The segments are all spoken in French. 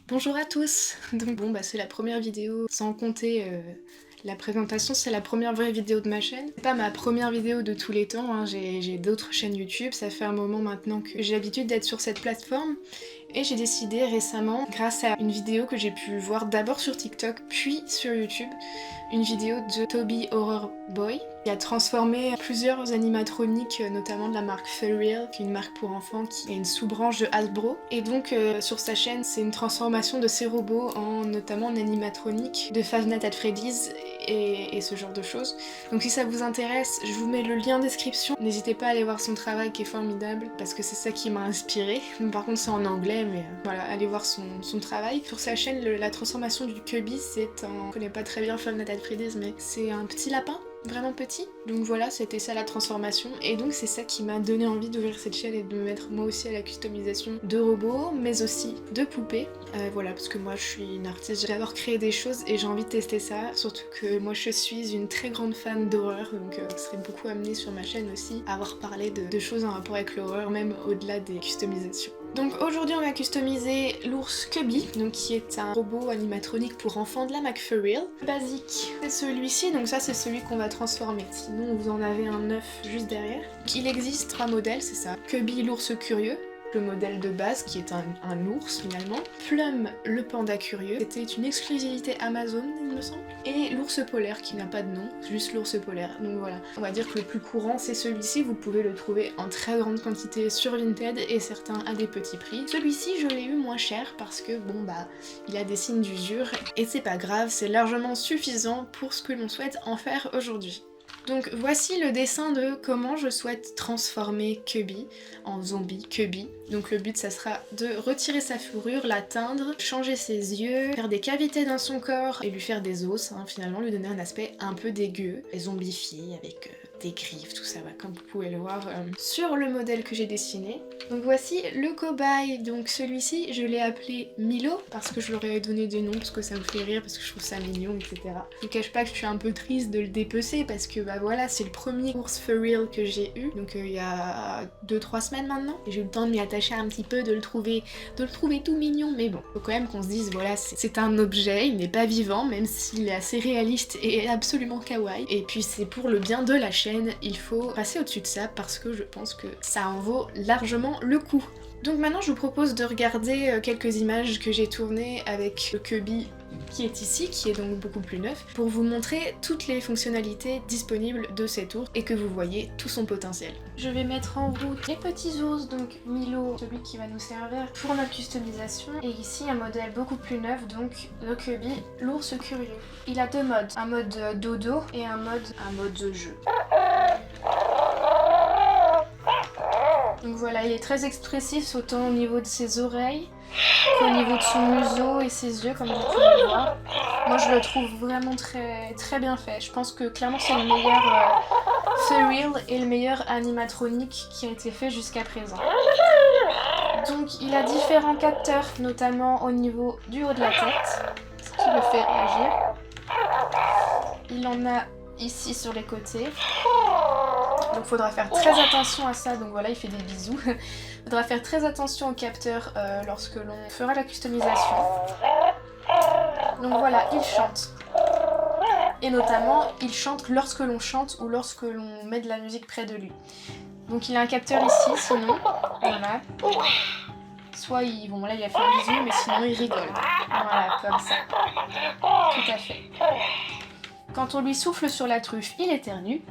Bonjour à tous. Donc bon c'est la première vidéo, sans compter la présentation, c'est la première vraie vidéo de ma chaîne. C'est pas ma première vidéo de tous les temps, hein. J'ai d'autres chaînes YouTube, ça fait un moment maintenant que j'ai l'habitude d'être sur cette plateforme. Et j'ai décidé récemment, grâce à une vidéo que j'ai pu voir d'abord sur TikTok puis sur YouTube, une vidéo de Toby Horror Boy, qui a transformé plusieurs animatroniques, notamment de la marque Furreal, qui est une marque pour enfants qui est une sous-branche de Hasbro. Et donc sur sa chaîne, c'est une transformation de ces robots en notamment en animatronique de Five Nights at Freddy's et ce genre de choses. Donc si ça vous intéresse, je vous mets le lien en description. N'hésitez pas à aller voir son travail qui est formidable, parce que c'est ça qui m'a inspirée. Par contre c'est en anglais, mais voilà, allez voir son travail. Sur sa chaîne, la transformation du Cubby, c'est un... Je connais pas très bien Five Nights at Freddy's, mais c'est un petit lapin, vraiment petit. Donc voilà, c'était ça la transformation. Et donc c'est ça qui m'a donné envie d'ouvrir cette chaîne et de me mettre moi aussi à la customisation de robots, mais aussi de poupées. Voilà, parce que moi je suis une artiste, j'adore créer des choses et j'ai envie de tester ça. Surtout que moi je suis une très grande fan d'horreur, donc je serais beaucoup amenée sur ma chaîne aussi à avoir parlé de choses en rapport avec l'horreur, même au-delà des customisations. Donc aujourd'hui on va customiser l'ours Cubby, donc qui est un robot animatronique pour enfants de la McFurreal. Basique, c'est celui-ci, donc ça c'est celui qu'on va transformer. Sinon vous en avez un neuf juste derrière. Il existe 3 modèles, c'est ça. Cubby l'ours curieux, le modèle de base qui est un ours finalement. Plum le panda curieux, c'était une exclusivité Amazon il me semble. Et l'ours polaire qui n'a pas de nom, juste l'ours polaire. Donc voilà, on va dire que le plus courant c'est celui-ci, vous pouvez le trouver en très grande quantité sur Vinted et certains à des petits prix. Celui-ci je l'ai eu moins cher parce que bon il a des signes d'usure et c'est pas grave, c'est largement suffisant pour ce que l'on souhaite en faire aujourd'hui. Donc voici le dessin de comment je souhaite transformer Cubby en zombie Cubby. Donc le but ça sera de retirer sa fourrure, la teindre, changer ses yeux, faire des cavités dans son corps et lui faire des os, finalement lui donner un aspect un peu dégueu et zombifié avec des griffes, tout ça, comme vous pouvez le voir sur le modèle que j'ai dessiné. Donc voici le cobaye, donc celui-ci je l'ai appelé Milo parce que je leur ai donné des noms, parce que ça me fait rire, parce que je trouve ça mignon, etc. Je vous cache pas que je suis un peu triste de le dépecer parce que voilà, c'est le premier ours Furreal que j'ai eu, donc il y a 2-3 semaines maintenant. J'ai eu le temps de m'y attacher un petit peu, de le trouver tout mignon, mais bon, faut quand même qu'on se dise, voilà, c'est un objet, il n'est pas vivant, même s'il est assez réaliste et absolument kawaii. Et puis c'est pour le bien de la chaîne, il faut passer au-dessus de ça parce que je pense que ça en vaut largement le coup. Donc maintenant je vous propose de regarder quelques images que j'ai tournées avec le Cubby qui est ici, qui est donc beaucoup plus neuf, pour vous montrer toutes les fonctionnalités disponibles de cet ours et que vous voyez tout son potentiel. Je vais mettre en route les petits ours, donc Milo, celui qui va nous servir pour notre customisation, et ici un modèle beaucoup plus neuf, donc le Cubby, l'ours curieux. Il a deux modes, un mode dodo et un mode jeu. Donc voilà, il est très expressif autant au niveau de ses oreilles qu'au niveau de son museau et ses yeux, comme vous pouvez le voir. Moi je le trouve vraiment très bien fait. Je pense que clairement c'est le meilleur Furreal et le meilleur animatronique qui a été fait jusqu'à présent. Donc il a différents capteurs, notamment au niveau du haut de la tête, ce qui le fait réagir. Il en a ici sur les côtés. Donc il faudra faire très attention à ça, donc voilà, il fait des bisous. Il faudra faire très attention au capteur lorsque l'on fera la customisation. Donc voilà, il chante. Et notamment, il chante lorsque l'on chante ou lorsque l'on met de la musique près de lui. Donc il a un capteur ici, sinon, voilà. Soit il... Bon là il a fait un bisou, mais sinon il rigole. Voilà, comme ça. Tout à fait. Quand on lui souffle sur la truffe, il éternue.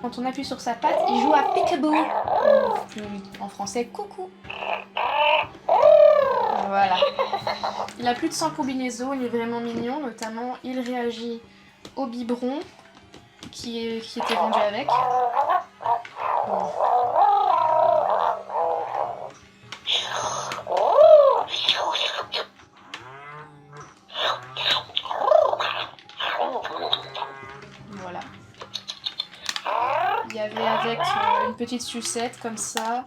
Quand on appuie sur sa patte, il joue à peek-a-boo. En français, coucou. Voilà. Il a plus de 100 combinaisons, il est vraiment mignon. Notamment, il réagit au biberon qui était vendu avec. Voilà. Il y avait avec une petite sucette comme ça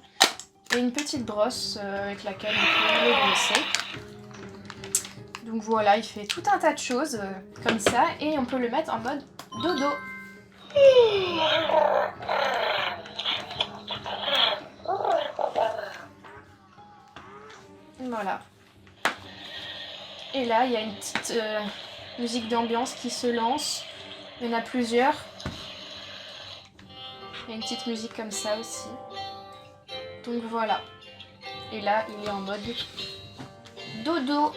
et une petite brosse avec laquelle on peut le brosser. Donc voilà, il fait tout un tas de choses comme ça et on peut le mettre en mode dodo. Voilà. Et là, il y a une petite musique d'ambiance qui se lance. Il y en a plusieurs. Il y a une petite musique comme ça aussi. Donc voilà. Et là, il est en mode dodo.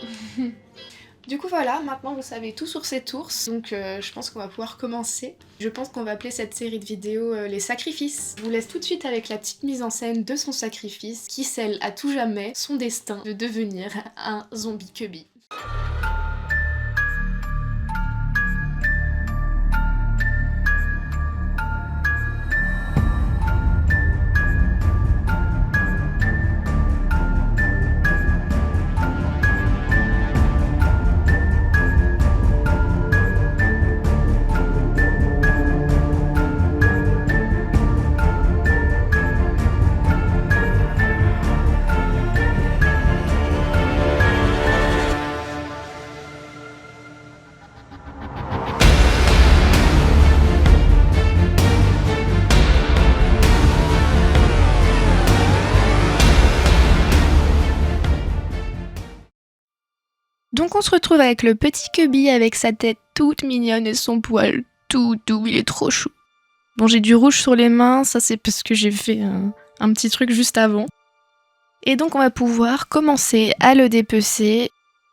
Du coup voilà, maintenant vous savez tout sur cet ours, donc je pense qu'on va pouvoir commencer. Je pense qu'on va appeler cette série de vidéos les sacrifices. Je vous laisse tout de suite avec la petite mise en scène de son sacrifice qui scelle à tout jamais son destin de devenir un zombie cubby. Donc on se retrouve avec le petit cubby avec sa tête toute mignonne et son poil tout doux, il est trop chou. Bon, j'ai du rouge sur les mains, ça c'est parce que j'ai fait un petit truc juste avant. Et donc on va pouvoir commencer à le dépecer.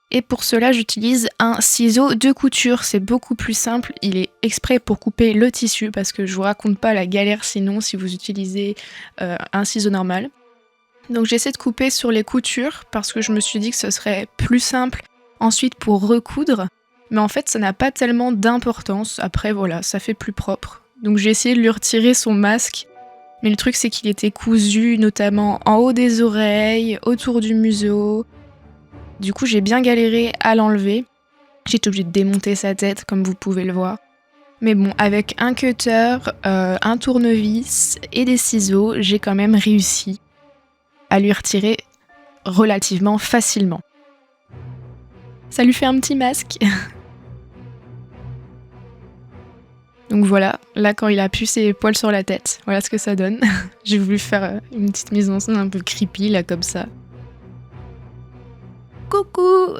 Et pour cela j'utilise un ciseau de couture, c'est beaucoup plus simple, il est exprès pour couper le tissu parce que je vous raconte pas la galère sinon si vous utilisez un ciseau normal. Donc j'essaie de couper sur les coutures parce que je me suis dit que ce serait plus simple ensuite pour recoudre, mais en fait ça n'a pas tellement d'importance, après voilà, ça fait plus propre. Donc j'ai essayé de lui retirer son masque, mais le truc c'est qu'il était cousu notamment en haut des oreilles, autour du museau. Du coup j'ai bien galéré à l'enlever, j'étais obligée de démonter sa tête comme vous pouvez le voir. Mais bon, avec un cutter, un tournevis et des ciseaux, j'ai quand même réussi à lui retirer relativement facilement. Ça lui fait un petit masque. Donc voilà, là quand il a pu ses poils sur la tête, voilà ce que ça donne. J'ai voulu faire une petite mise en scène un peu creepy là comme ça. Coucou.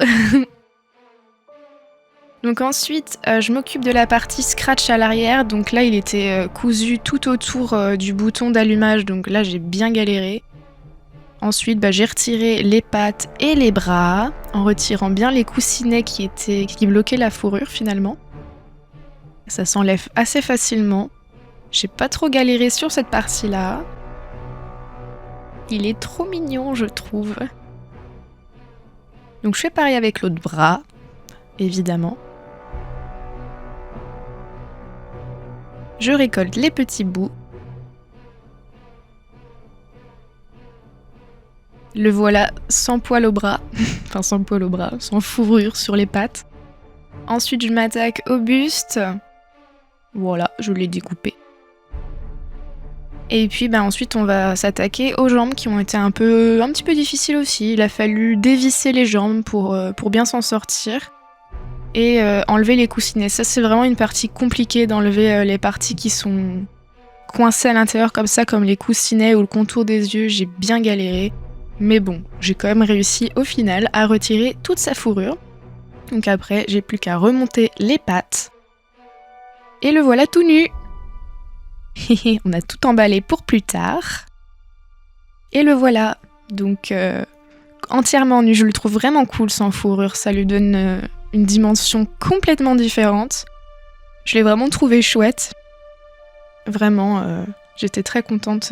Donc ensuite, je m'occupe de la partie scratch à l'arrière. Donc là, il était cousu tout autour du bouton d'allumage. Donc là, j'ai bien galéré. Ensuite, j'ai retiré les pattes et les bras, en retirant bien les coussinets qui bloquaient la fourrure finalement. Ça s'enlève assez facilement. J'ai pas trop galéré sur cette partie-là. Il est trop mignon, je trouve. Donc je fais pareil avec l'autre bras, évidemment. Je récolte les petits bouts. Le voilà sans poil au bras, enfin sans poil au bras, sans fourrure sur les pattes. Ensuite je m'attaque au buste. Voilà, je l'ai découpé. Et puis ensuite on va s'attaquer aux jambes qui ont été un petit peu difficiles aussi. Il a fallu dévisser les jambes pour bien s'en sortir. Et enlever les coussinets. Ça c'est vraiment une partie compliquée d'enlever les parties qui sont coincées à l'intérieur comme ça, comme les coussinets ou le contour des yeux. J'ai bien galéré. Mais bon, j'ai quand même réussi au final à retirer toute sa fourrure. Donc après, j'ai plus qu'à remonter les pattes. Et le voilà tout nu. On a tout emballé pour plus tard. Et le voilà. Donc entièrement nu, je le trouve vraiment cool sans fourrure. Ça lui donne une dimension complètement différente. Je l'ai vraiment trouvé chouette. Vraiment, j'étais très contente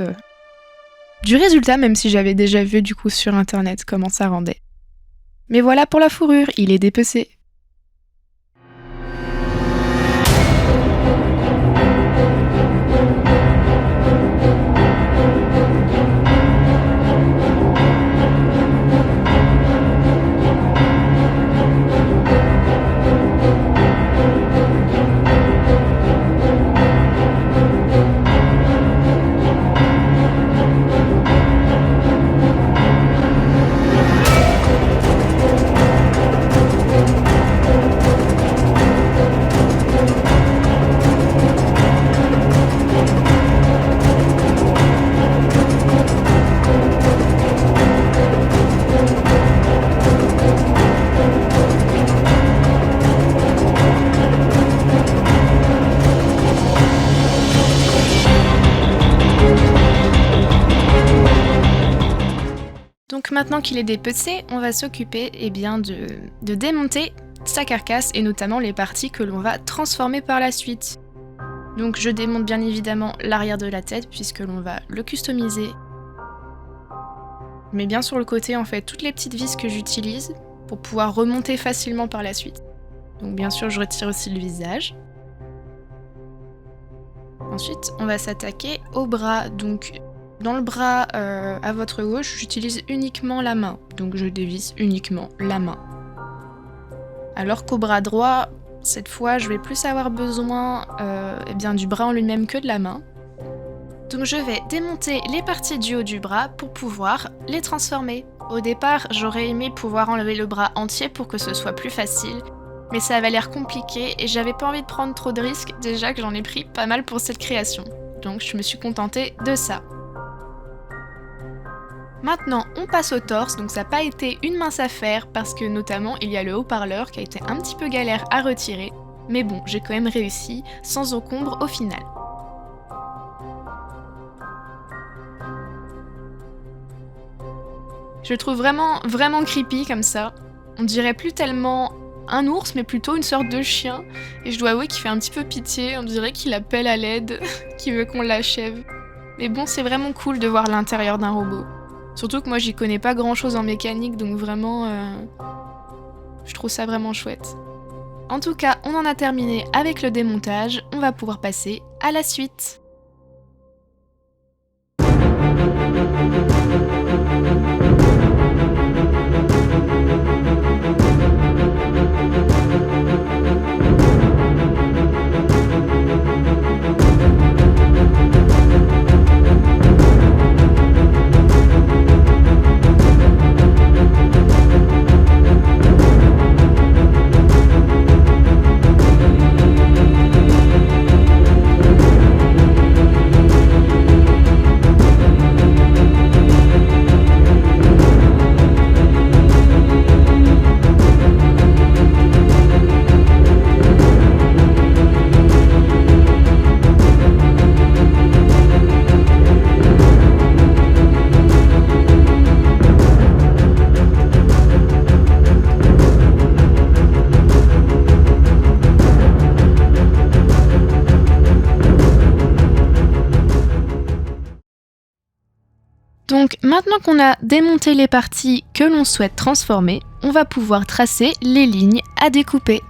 du résultat, même si j'avais déjà vu du coup sur internet comment ça rendait. Mais voilà pour la fourrure, il est dépecé. Donc maintenant qu'il est dépecé, on va s'occuper de démonter sa carcasse et notamment les parties que l'on va transformer par la suite. Donc je démonte bien évidemment l'arrière de la tête puisque l'on va le customiser. Je mets bien sur le côté en fait toutes les petites vis que j'utilise pour pouvoir remonter facilement par la suite. Donc bien sûr je retire aussi le visage. Ensuite on va s'attaquer au bras. Donc dans le bras à votre gauche j'utilise uniquement la main. Donc je dévisse uniquement la main. Alors qu'au bras droit, cette fois je vais plus avoir besoin du bras en lui-même que de la main. Donc je vais démonter les parties du haut du bras pour pouvoir les transformer. Au départ, j'aurais aimé pouvoir enlever le bras entier pour que ce soit plus facile, mais ça avait l'air compliqué et j'avais pas envie de prendre trop de risques, déjà que j'en ai pris pas mal pour cette création. Donc je me suis contentée de ça. Maintenant, on passe au torse, donc ça n'a pas été une mince affaire parce que notamment il y a le haut-parleur qui a été un petit peu galère à retirer, mais bon, j'ai quand même réussi sans encombre au final. Je le trouve vraiment creepy comme ça. On dirait plus tellement un ours, mais plutôt une sorte de chien. Et je dois avouer qu'il fait un petit peu pitié, on dirait qu'il appelle à l'aide, qu'il veut qu'on l'achève. Mais bon, c'est vraiment cool de voir l'intérieur d'un robot. Surtout que moi j'y connais pas grand chose en mécanique, donc vraiment, je trouve ça vraiment chouette. En tout cas, on en a terminé avec le démontage, on va pouvoir passer à la suite. Donc maintenant qu'on a démonté les parties que l'on souhaite transformer, on va pouvoir tracer les lignes à découper.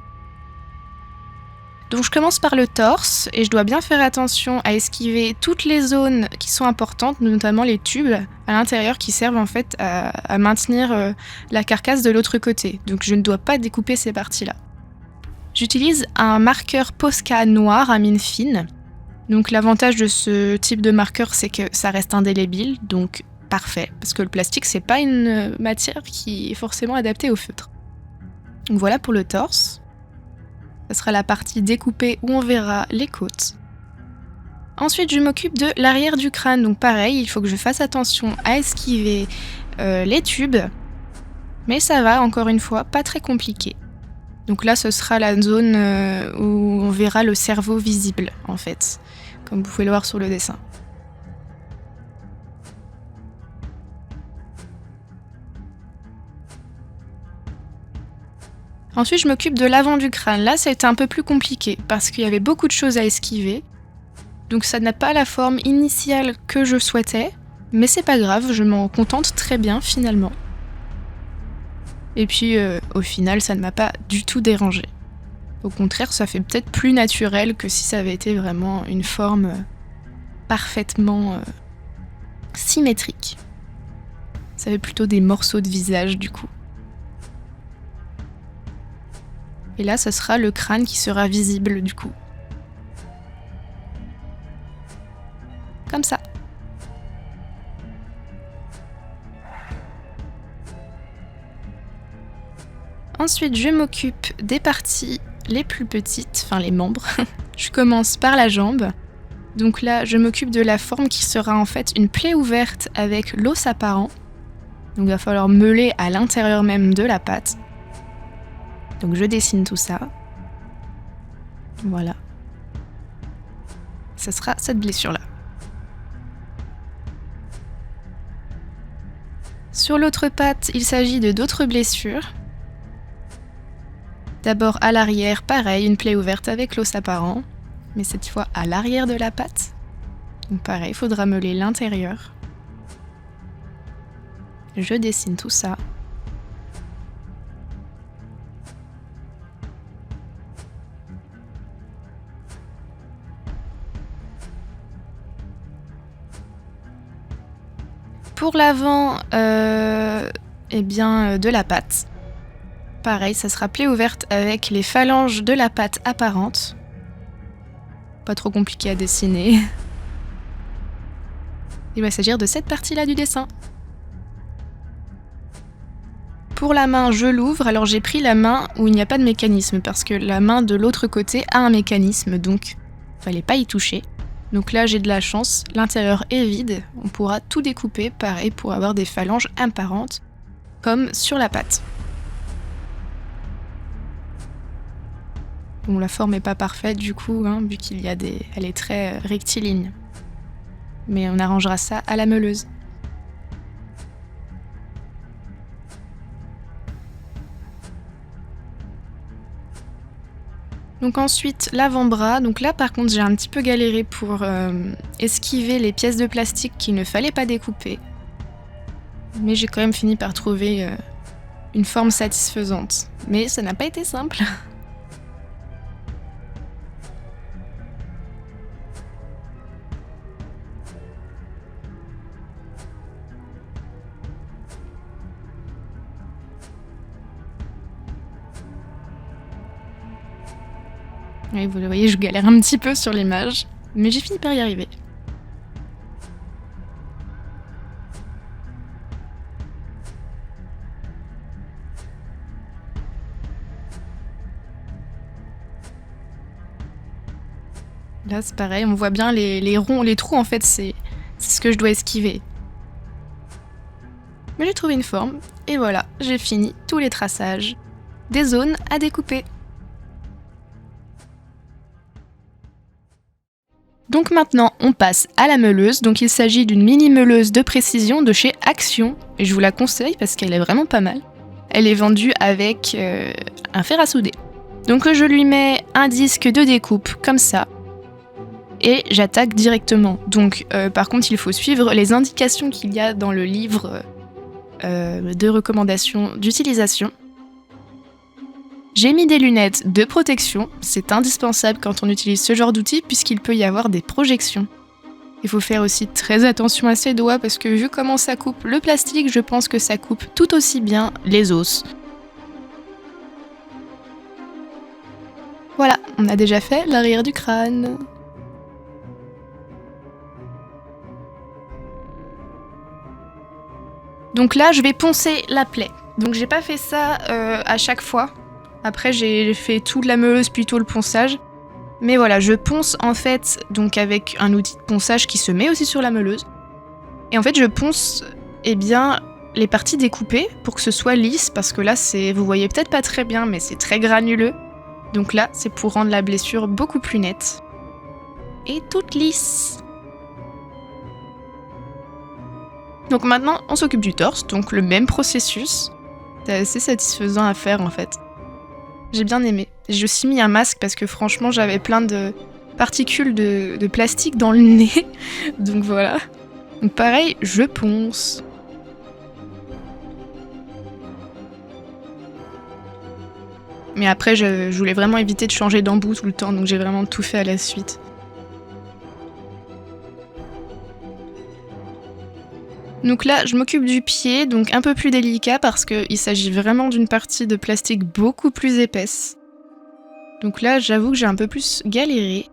Donc je commence par le torse et je dois bien faire attention à esquiver toutes les zones qui sont importantes, notamment les tubes à l'intérieur qui servent en fait à maintenir la carcasse de l'autre côté. Donc je ne dois pas découper ces parties-là. J'utilise un marqueur Posca noir à mine fine. Donc l'avantage de ce type de marqueur, c'est que ça reste indélébile, donc parfait, parce que le plastique, c'est pas une matière qui est forcément adaptée au feutre. Donc voilà pour le torse. Ce sera la partie découpée où on verra les côtes. Ensuite, je m'occupe de l'arrière du crâne, donc pareil, il faut que je fasse attention à esquiver les tubes, mais ça va, encore une fois, pas très compliqué. Donc là, ce sera la zone où on verra le cerveau visible, en fait, comme vous pouvez le voir sur le dessin. Ensuite, je m'occupe de l'avant du crâne. Là, ça a été un peu plus compliqué, parce qu'il y avait beaucoup de choses à esquiver. Donc ça n'a pas la forme initiale que je souhaitais, mais c'est pas grave, je m'en contente très bien, finalement. Et puis, au final, ça ne m'a pas du tout dérangé. Au contraire, ça fait peut-être plus naturel que si ça avait été vraiment une forme parfaitement symétrique. Ça fait plutôt des morceaux de visage, du coup. Et là, ce sera le crâne qui sera visible, du coup. Comme ça. Ensuite, je m'occupe des parties les plus petites, enfin les membres. Je commence par la jambe. Donc là, je m'occupe de la forme qui sera en fait une plaie ouverte avec l'os apparent. Donc il va falloir meuler à l'intérieur même de la patte. Donc je dessine tout ça. Voilà. Ça sera cette blessure-là. Sur l'autre patte, il s'agit de d'autres blessures. D'abord à l'arrière, pareil, une plaie ouverte avec l'os apparent, mais cette fois à l'arrière de la patte. Donc pareil, il faudra meuler l'intérieur. Je dessine tout ça. Pour l'avant, de la patte. Pareil, ça sera plaie ouverte avec les phalanges de la patte apparentes. Pas trop compliqué à dessiner. Il va s'agir de cette partie-là du dessin. Pour la main, je l'ouvre. Alors j'ai pris la main où il n'y a pas de mécanisme parce que la main de l'autre côté a un mécanisme, donc fallait pas y toucher. Donc là j'ai de la chance, l'intérieur est vide, on pourra tout découper, pareil pour avoir des phalanges apparentes, comme sur la patte. Bon, la forme est pas parfaite du coup, vu qu'il y a elle est très rectiligne. Mais on arrangera ça à la meuleuse. Donc ensuite, l'avant-bras. Donc là, par contre, j'ai un petit peu galéré pour esquiver les pièces de plastique qu'il ne fallait pas découper. Mais j'ai quand même fini par trouver une forme satisfaisante. Mais ça n'a pas été simple. Oui, vous le voyez, je galère un petit peu sur l'image, mais j'ai fini par y arriver. Là, c'est pareil, on voit bien les ronds, les trous, en fait, c'est ce que je dois esquiver. Mais j'ai trouvé une forme, et voilà, j'ai fini tous les traçages des zones à découper. Donc maintenant, on passe à la meuleuse. Donc il s'agit d'une mini meuleuse de précision de chez Action. Et je vous la conseille parce qu'elle est vraiment pas mal. Elle est vendue avec un fer à souder. Donc je lui mets un disque de découpe comme ça. Et j'attaque directement. Donc par contre, il faut suivre les indications qu'il y a dans le livre de recommandations d'utilisation. J'ai mis des lunettes de protection, c'est indispensable quand on utilise ce genre d'outil puisqu'il peut y avoir des projections. Il faut faire aussi très attention à ses doigts parce que vu comment ça coupe le plastique, je pense que ça coupe tout aussi bien les os. Voilà, on a déjà fait l'arrière du crâne. Donc là, je vais poncer la plaie. Donc j'ai pas fait ça à chaque fois. Après, j'ai fait toute la meuleuse, plutôt le ponçage. Mais voilà, je ponce en fait donc avec un outil de ponçage qui se met aussi sur la meuleuse. Et en fait, je ponce les parties découpées pour que ce soit lisse, parce que là, vous voyez peut-être pas très bien, mais c'est très granuleux. Donc là, c'est pour rendre la blessure beaucoup plus nette. Et toute lisse. Donc maintenant, on s'occupe du torse, donc le même processus. C'est assez satisfaisant à faire en fait. J'ai bien aimé. J'ai aussi mis un masque parce que franchement j'avais plein de particules de plastique dans le nez. Donc voilà. Donc pareil, je ponce. Mais après je voulais vraiment éviter de changer d'embout tout le temps, donc j'ai vraiment tout fait à la suite. Donc là, je m'occupe du pied, donc un peu plus délicat parce qu'il s'agit vraiment d'une partie de plastique beaucoup plus épaisse. Donc là, j'avoue que j'ai un peu plus galéré.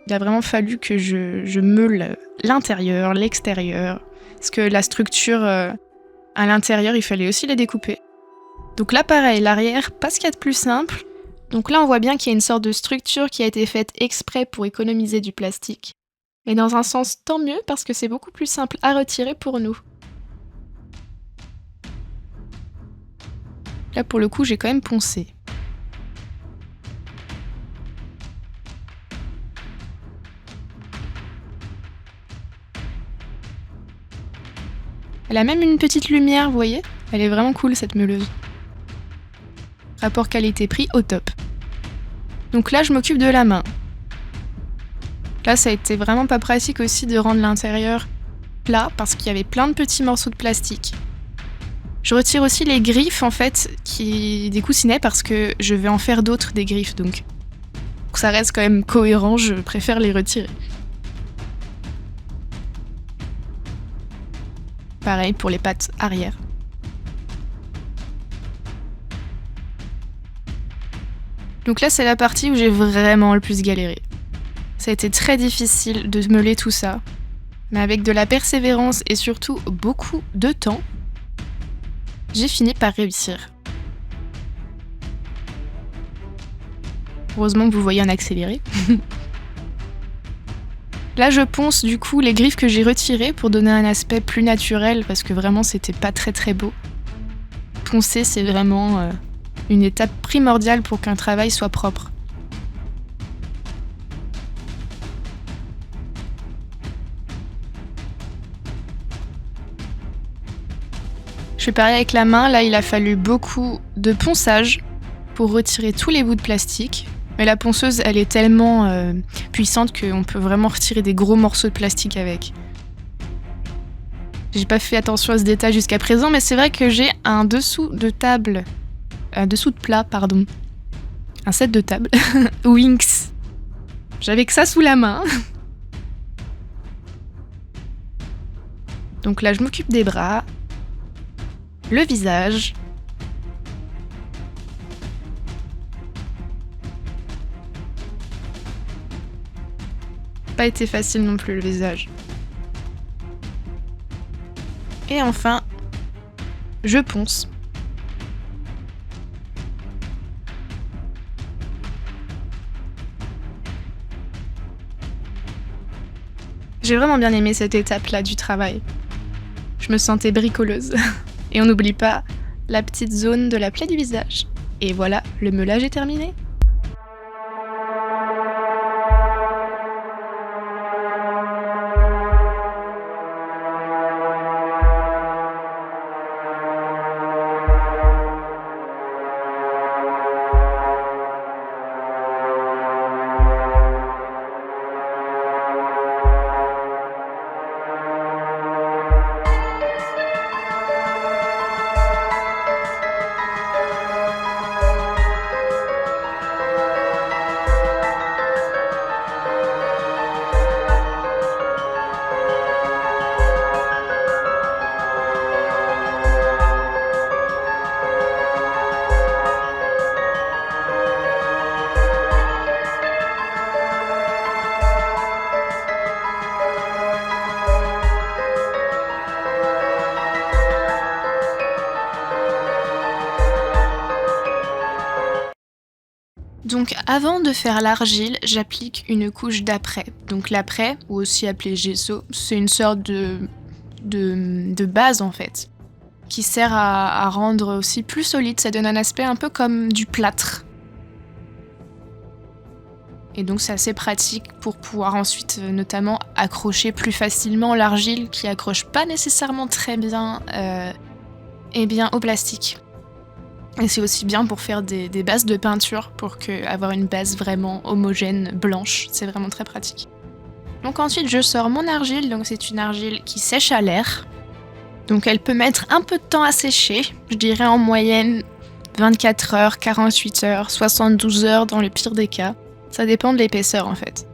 Il a vraiment fallu que je meule l'intérieur, l'extérieur. Parce que la structure à l'intérieur, il fallait aussi la découper. Donc là, pareil, l'arrière, pas ce qu'il y a de plus simple. Donc là, on voit bien qu'il y a une sorte de structure qui a été faite exprès pour économiser du plastique. Mais dans un sens, tant mieux, parce que c'est beaucoup plus simple à retirer pour nous. Là, pour le coup, j'ai quand même poncé. Elle a même une petite lumière, vous voyez ? Elle est vraiment cool cette meuleuse. Rapport qualité-prix au top. Donc là, je m'occupe de la main. Là, ça a été vraiment pas pratique aussi de rendre l'intérieur plat parce qu'il y avait plein de petits morceaux de plastique. Je retire aussi les griffes en fait qui découssinaient parce que je vais en faire d'autres des griffes donc. Pour que ça reste quand même cohérent, je préfère les retirer. Pareil pour les pattes arrière. Donc là, c'est la partie où j'ai vraiment le plus galéré. Ça a été très difficile de meuler tout ça, mais avec de la persévérance et surtout beaucoup de temps, j'ai fini par réussir. Heureusement que vous voyez en accéléré. Là, je ponce du coup les griffes que j'ai retirées pour donner un aspect plus naturel parce que vraiment c'était pas très très beau. Poncer, c'est vraiment une étape primordiale pour qu'un travail soit propre. Je fais pareil avec la main, là il a fallu beaucoup de ponçage pour retirer tous les bouts de plastique. Mais la ponceuse, elle est tellement puissante qu'on peut vraiment retirer des gros morceaux de plastique avec. J'ai pas fait attention à ce détail jusqu'à présent, mais c'est vrai que j'ai un dessous de plat, pardon. Un set de table. Winx. J'avais que ça sous la main. Donc là, je m'occupe des bras, le visage. Pas été facile non plus le visage. Et enfin, je ponce. J'ai vraiment bien aimé cette étape-là du travail. Je me sentais bricoleuse. Et on n'oublie pas la petite zone de la plaie du visage. Et voilà, le meulage est terminé. Donc avant de faire l'argile, j'applique une couche d'après. Donc l'après, ou aussi appelé gesso, c'est une sorte de base en fait, qui sert à rendre aussi plus solide, ça donne un aspect un peu comme du plâtre. Et donc c'est assez pratique pour pouvoir ensuite notamment accrocher plus facilement l'argile qui accroche pas nécessairement très bien au plastique. Et c'est aussi bien pour faire des bases de peinture, pour avoir une base vraiment homogène, blanche, c'est vraiment très pratique. Donc ensuite je sors mon argile, donc c'est une argile qui sèche à l'air. Donc elle peut mettre un peu de temps à sécher, je dirais en moyenne 24 heures, 48 heures, 72 heures dans le pire des cas. Ça dépend de l'épaisseur en fait.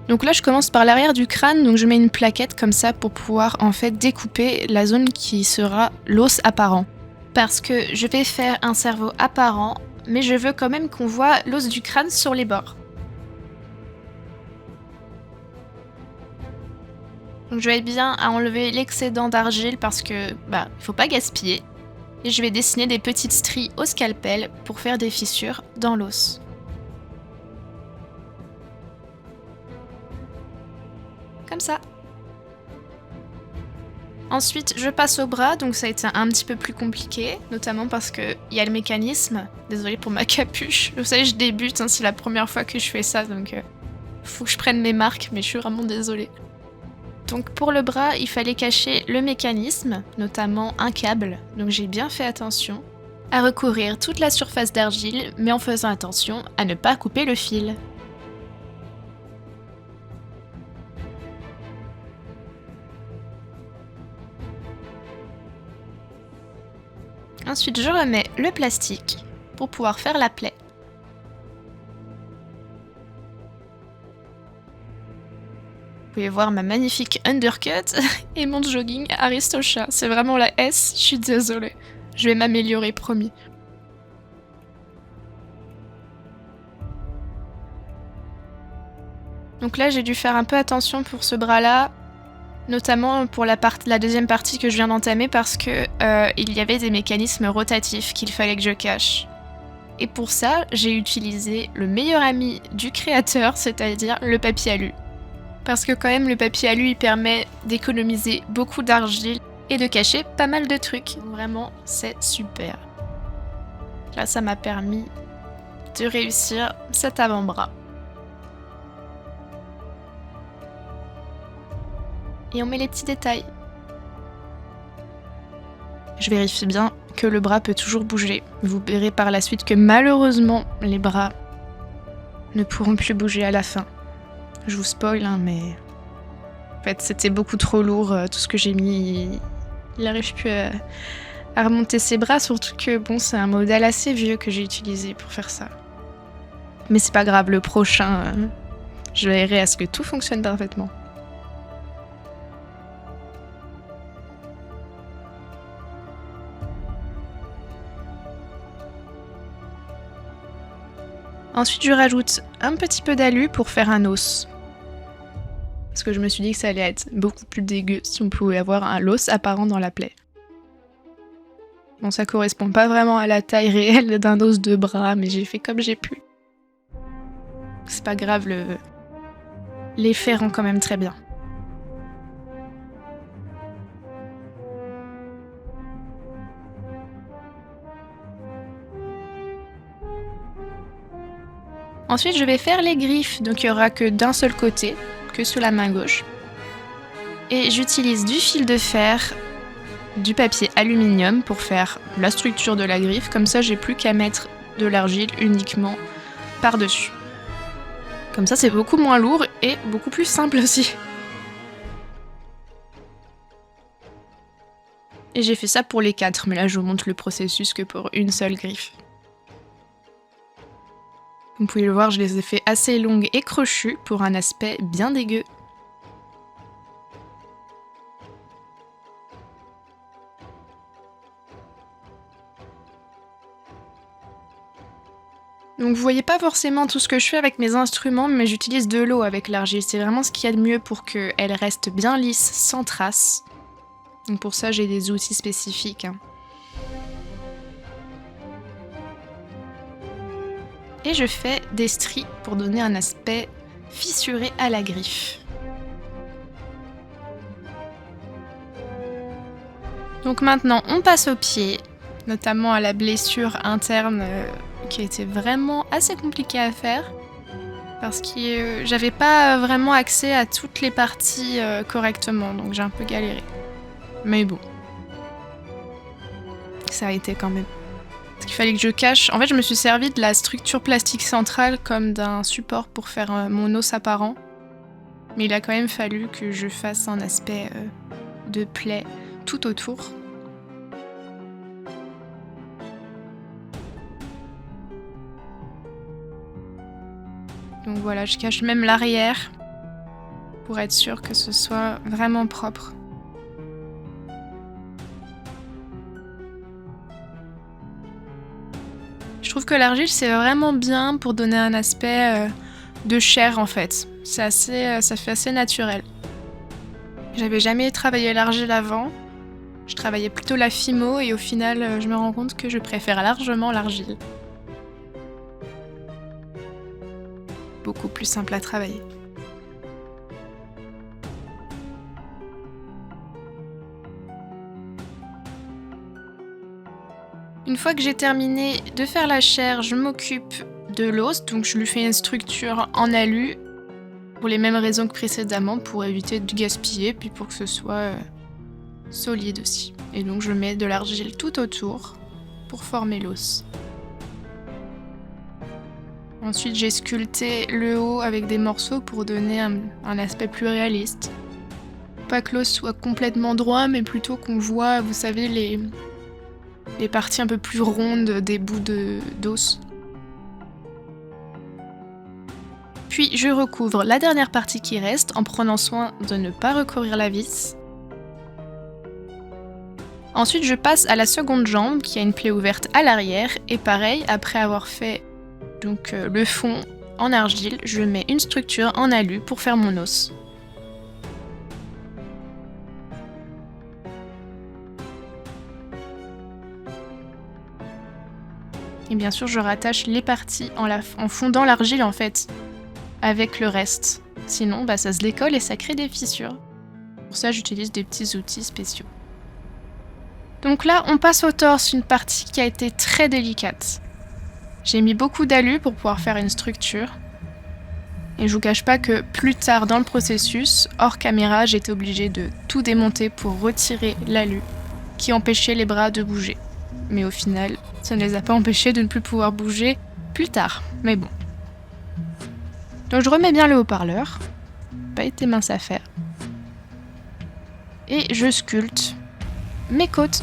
Donc là je commence par l'arrière du crâne, donc je mets une plaquette comme ça pour pouvoir en fait découper la zone qui sera l'os apparent. Parce que je vais faire un cerveau apparent, mais je veux quand même qu'on voit l'os du crâne sur les bords. Donc je vais bien à enlever l'excédent d'argile parce que faut pas gaspiller. Et je vais dessiner des petites stries au scalpel pour faire des fissures dans l'os. Comme ça. Ensuite, je passe au bras, donc ça a été un petit peu plus compliqué, notamment parce qu'il y a le mécanisme. Désolée pour ma capuche. Vous savez, je débute, c'est la première fois que je fais ça, donc faut que je prenne mes marques, mais je suis vraiment désolée. Donc pour le bras, il fallait cacher le mécanisme, notamment un câble, donc j'ai bien fait attention à recouvrir toute la surface d'argile, mais en faisant attention à ne pas couper le fil. Ensuite, je remets le plastique pour pouvoir faire la plaie. Vous pouvez voir ma magnifique undercut et mon jogging Aristocha. C'est vraiment la S, je suis désolée. Je vais m'améliorer, promis. Donc là, j'ai dû faire un peu attention pour ce bras-là, notamment pour la deuxième partie que je viens d'entamer parce que il y avait des mécanismes rotatifs qu'il fallait que je cache. Et pour ça, j'ai utilisé le meilleur ami du créateur, c'est-à-dire le papier alu. Parce que quand même, le papier alu, il permet d'économiser beaucoup d'argile et de cacher pas mal de trucs. Vraiment, c'est super. Là, ça m'a permis de réussir cet avant-bras. Et on met les petits détails. Je vérifie bien que le bras peut toujours bouger. Vous verrez par la suite que malheureusement, les bras ne pourront plus bouger à la fin. Je vous spoil, hein, mais en fait, c'était beaucoup trop lourd. Tout ce que j'ai mis, il n'arrive plus à remonter ses bras. Surtout que bon, c'est un modèle assez vieux que j'ai utilisé pour faire ça. Mais c'est pas grave, le prochain, je veillerai à ce que tout fonctionne parfaitement. Ensuite, je rajoute un petit peu d'alu pour faire un os. Parce que je me suis dit que ça allait être beaucoup plus dégueu si on pouvait avoir un os apparent dans la plaie. Bon, ça correspond pas vraiment à la taille réelle d'un os de bras, mais j'ai fait comme j'ai pu. C'est pas grave, l'effet rend quand même très bien. Ensuite, je vais faire les griffes, donc il n'y aura que d'un seul côté, que sur la main gauche. Et j'utilise du fil de fer, du papier aluminium pour faire la structure de la griffe, comme ça j'ai plus qu'à mettre de l'argile uniquement par-dessus. Comme ça c'est beaucoup moins lourd et beaucoup plus simple aussi. Et j'ai fait ça pour les 4, mais là je vous montre le processus que pour une seule griffe. Vous pouvez le voir, je les ai fait assez longues et crochues pour un aspect bien dégueu. Donc vous voyez pas forcément tout ce que je fais avec mes instruments, mais j'utilise de l'eau avec l'argile. C'est vraiment ce qu'il y a de mieux pour qu'elle reste bien lisse, sans traces. Donc pour ça j'ai des outils spécifiques. Et je fais des stries pour donner un aspect fissuré à la griffe. Donc maintenant on passe au pied, notamment à la blessure interne qui a été vraiment assez compliquée à faire parce que j'avais pas vraiment accès à toutes les parties correctement, donc j'ai un peu galéré. Mais bon, ça a été quand même. Parce qu'il fallait que je cache. En fait, je me suis servi de la structure plastique centrale comme d'un support pour faire mon os apparent. Mais il a quand même fallu que je fasse un aspect de plaie tout autour. Donc voilà, je cache même l'arrière pour être sûre que ce soit vraiment propre. Je trouve que l'argile c'est vraiment bien pour donner un aspect de chair en fait. Ça fait assez naturel. J'avais jamais travaillé l'argile avant. Je travaillais plutôt la fimo et au final je me rends compte que je préfère largement l'argile. Beaucoup plus simple à travailler. Une fois que j'ai terminé de faire la chair, je m'occupe de l'os, donc je lui fais une structure en alu Pour les mêmes raisons que précédemment, pour éviter de gaspiller, puis pour que ce soit solide aussi. Et donc je mets de l'argile tout autour pour former l'os. Ensuite j'ai sculpté le haut avec des morceaux pour donner un aspect plus réaliste. Pas que l'os soit complètement droit, mais plutôt qu'on voit, vous savez, les parties un peu plus rondes des bouts d'os. Puis je recouvre la dernière partie qui reste en prenant soin de ne pas recouvrir la vis. Ensuite je passe à la seconde jambe qui a une plaie ouverte à l'arrière et pareil, après avoir fait donc, le fond en argile, je mets une structure en alu pour faire mon os. Et bien sûr je rattache les parties en fondant l'argile en fait avec le reste. Sinon ça se décolle et ça crée des fissures. Pour ça j'utilise des petits outils spéciaux. Donc là on passe au torse, une partie qui a été très délicate. J'ai mis beaucoup d'alu pour pouvoir faire une structure. Et je vous cache pas que plus tard dans le processus, hors caméra, j'étais obligée de tout démonter pour retirer l'alu qui empêchait les bras de bouger. Mais au final, ça ne les a pas empêchés de ne plus pouvoir bouger plus tard. Mais bon. Donc je remets bien le haut-parleur. Pas été mince à faire. Et je sculpte mes côtes.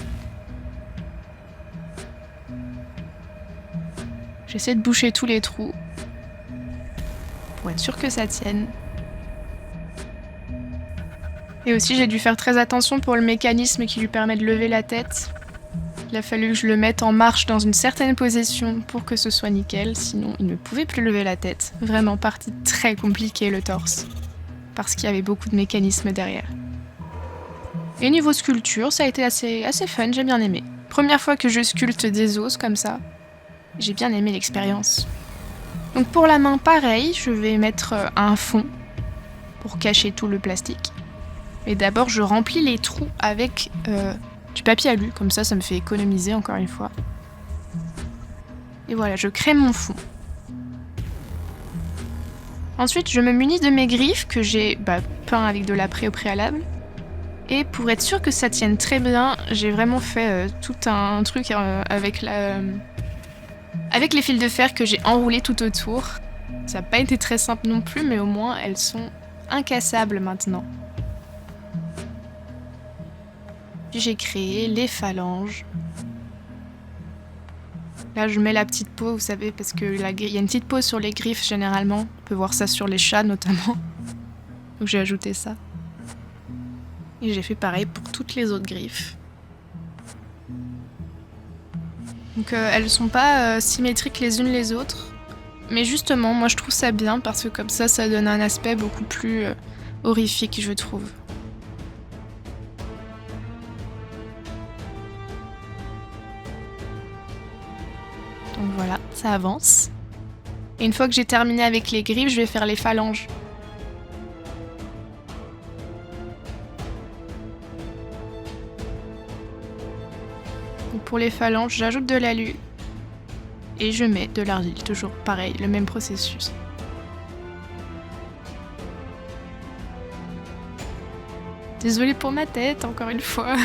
J'essaie de boucher tous les trous pour être sûr que ça tienne. Et aussi j'ai dû faire très attention pour le mécanisme qui lui permet de lever la tête. Il a fallu que je le mette en marche dans une certaine position pour que ce soit nickel, sinon il ne pouvait plus lever la tête. Vraiment partie très compliquée le torse, parce qu'il y avait beaucoup de mécanismes derrière. Et niveau sculpture, ça a été assez fun, j'ai bien aimé. Première fois que je sculpte des os comme ça, j'ai bien aimé l'expérience. Donc pour la main, pareil, je vais mettre un fond pour cacher tout le plastique. Mais d'abord, je remplis les trous avec du papier alu, comme ça me fait économiser encore une fois. Et voilà, je crée mon fond. Ensuite, je me munis de mes griffes que j'ai peint avec de l'après au préalable. Et pour être sûr que ça tienne très bien, j'ai vraiment fait tout un truc avec les fils de fer que j'ai enroulés tout autour. Ça n'a pas été très simple non plus, mais au moins elles sont incassables maintenant. Puis j'ai créé les phalanges. Là je mets la petite peau, vous savez, parce qu'il y a une petite peau sur les griffes généralement. On peut voir ça sur les chats notamment. Donc j'ai ajouté ça. Et j'ai fait pareil pour toutes les autres griffes. Donc elles sont pas symétriques les unes les autres. Mais justement, moi je trouve ça bien parce que comme ça donne un aspect beaucoup plus horrifique, je trouve. Donc voilà, ça avance. Et une fois que j'ai terminé avec les griffes, je vais faire les phalanges. Donc pour les phalanges, j'ajoute de l'alu. Et je mets de l'argile, toujours pareil, le même processus. Désolée pour ma tête, encore une fois.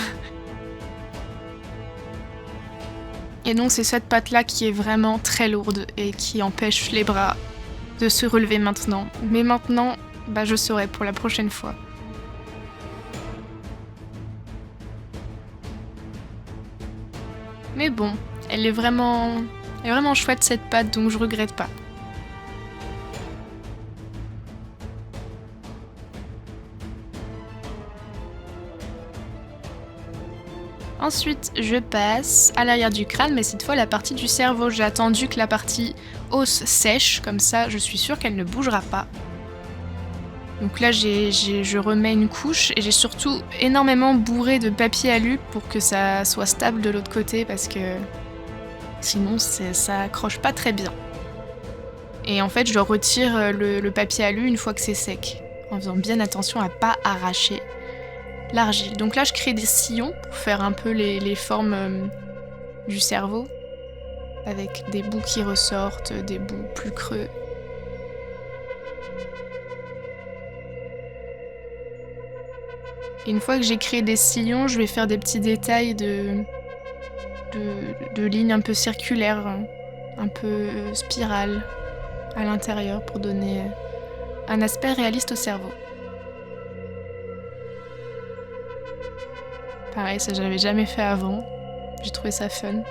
Et donc c'est cette pâte-là qui est vraiment très lourde et qui empêche les bras de se relever maintenant. Mais maintenant, je saurai pour la prochaine fois. Mais bon, elle est vraiment chouette cette pâte, donc je regrette pas. Ensuite, je passe à l'arrière du crâne, mais cette fois la partie du cerveau. J'ai attendu que la partie os sèche, comme ça je suis sûre qu'elle ne bougera pas. Donc là je remets une couche et j'ai surtout énormément bourré de papier alu pour que ça soit stable de l'autre côté parce que sinon ça accroche pas très bien. Et en fait je retire le papier alu une fois que c'est sec, en faisant bien attention à pas arracher l'argile. Donc là je crée des sillons pour faire un peu les formes du cerveau, avec des bouts qui ressortent, des bouts plus creux. Et une fois que j'ai créé des sillons, je vais faire des petits détails de lignes un peu circulaires, un peu spirales à l'intérieur pour donner un aspect réaliste au cerveau. Pareil, ça j'avais jamais fait avant. J'ai trouvé ça fun.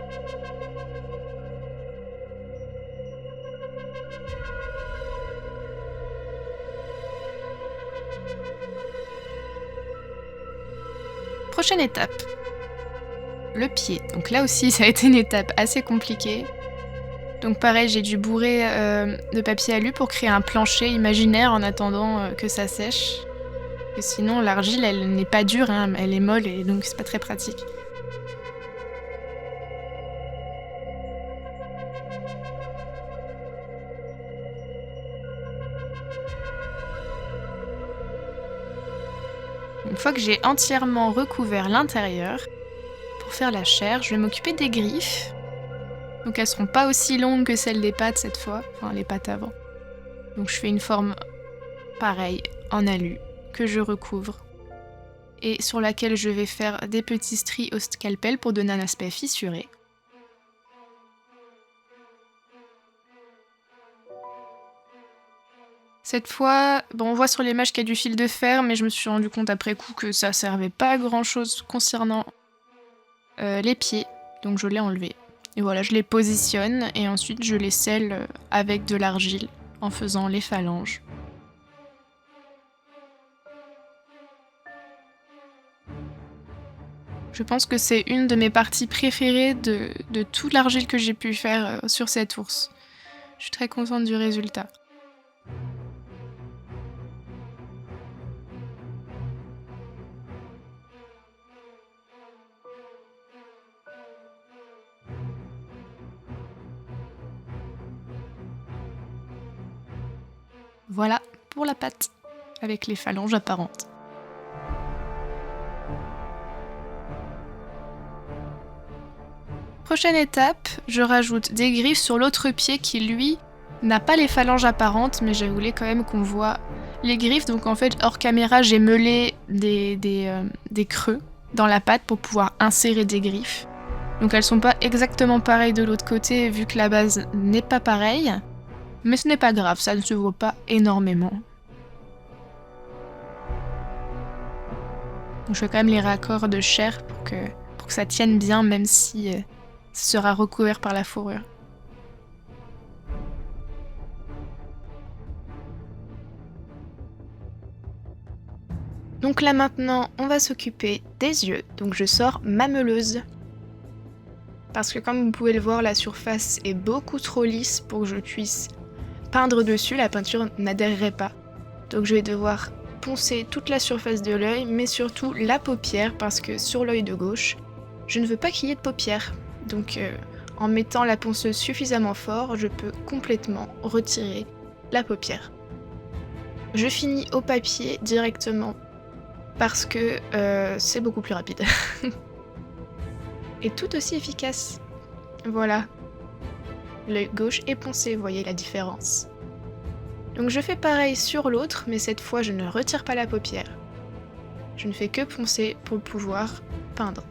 Prochaine étape. Le pied. Donc là aussi, ça a été une étape assez compliquée. Donc pareil, j'ai dû bourrer de papier alu pour créer un plancher imaginaire en attendant que ça sèche. Et sinon, l'argile, elle n'est pas dure, hein, elle est molle et donc c'est pas très pratique. Une fois que j'ai entièrement recouvert l'intérieur, pour faire la chair, je vais m'occuper des griffes. Donc elles seront pas aussi longues que celles des pattes cette fois, enfin les pattes avant. Donc je fais une forme pareille en alu que je recouvre et sur laquelle je vais faire des petits stries au scalpel pour donner un aspect fissuré. Cette fois, bon, on voit sur l'image qu'il y a du fil de fer, mais je me suis rendu compte après coup que ça servait pas à grand chose concernant les pieds, donc je l'ai enlevé. Et voilà, je les positionne et ensuite je les scelle avec de l'argile en faisant les phalanges. Je pense que c'est une de mes parties préférées de toute l'argile que j'ai pu faire sur cet ours. Je suis très contente du résultat. Voilà pour la patte, avec les phalanges apparentes. Prochaine étape, je rajoute des griffes sur l'autre pied qui, lui, n'a pas les phalanges apparentes, mais je voulais quand même qu'on voit les griffes. Donc en fait, hors caméra, j'ai meulé des creux dans la patte pour pouvoir insérer des griffes. Donc elles sont pas exactement pareilles de l'autre côté, vu que la base n'est pas pareille. Mais ce n'est pas grave, ça ne se voit pas énormément. Donc je fais quand même les raccords de chair pour que ça tienne bien, même si ça sera recouvert par la fourrure. Donc là maintenant, on va s'occuper des yeux. Donc je sors ma meuleuse. Parce que comme vous pouvez le voir, la surface est beaucoup trop lisse pour que je puisse peindre dessus. La peinture n'adhérerait pas. Donc je vais devoir poncer toute la surface de l'œil, mais surtout la paupière, parce que sur l'œil de gauche, je ne veux pas qu'il y ait de paupière. Donc en mettant la ponceuse suffisamment fort, je peux complètement retirer la paupière. Je finis au papier directement parce que c'est beaucoup plus rapide. Et tout aussi efficace. Voilà. L'œil gauche est poncé, vous voyez la différence. Donc je fais pareil sur l'autre, mais cette fois je ne retire pas la paupière. Je ne fais que poncer pour pouvoir peindre.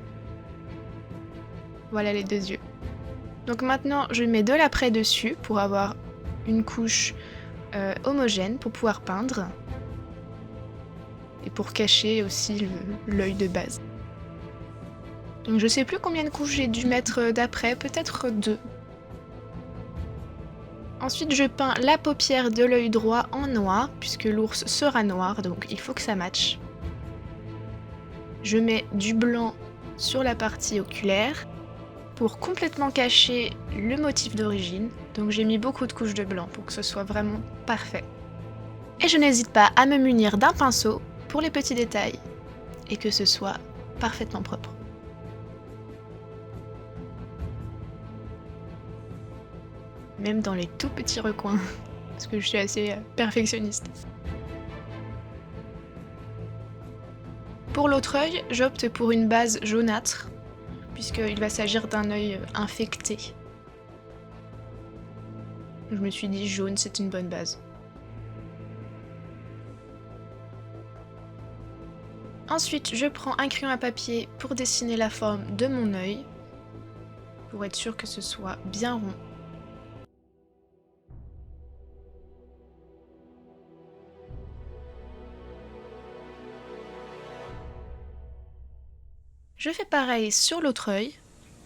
Voilà les deux yeux. Donc maintenant je mets de l'après dessus pour avoir une couche homogène pour pouvoir peindre. Et pour cacher aussi l'œil de base. Donc je sais plus combien de couches j'ai dû mettre d'après, peut-être 2. Ensuite je peins la paupière de l'œil droit en noir, puisque l'ours sera noir, donc il faut que ça matche. Je mets du blanc sur la partie oculaire pour complètement cacher le motif d'origine. Donc j'ai mis beaucoup de couches de blanc pour que ce soit vraiment parfait. Et je n'hésite pas à me munir d'un pinceau pour les petits détails et que ce soit parfaitement propre. Même dans les tout petits recoins, parce que je suis assez perfectionniste. Pour l'autre œil, j'opte pour une base jaunâtre, puisqu'il va s'agir d'un œil infecté. Je me suis dit jaune, c'est une bonne base. Ensuite, je prends un crayon à papier pour dessiner la forme de mon œil, pour être sûr que ce soit bien rond. Je fais pareil sur l'autre œil,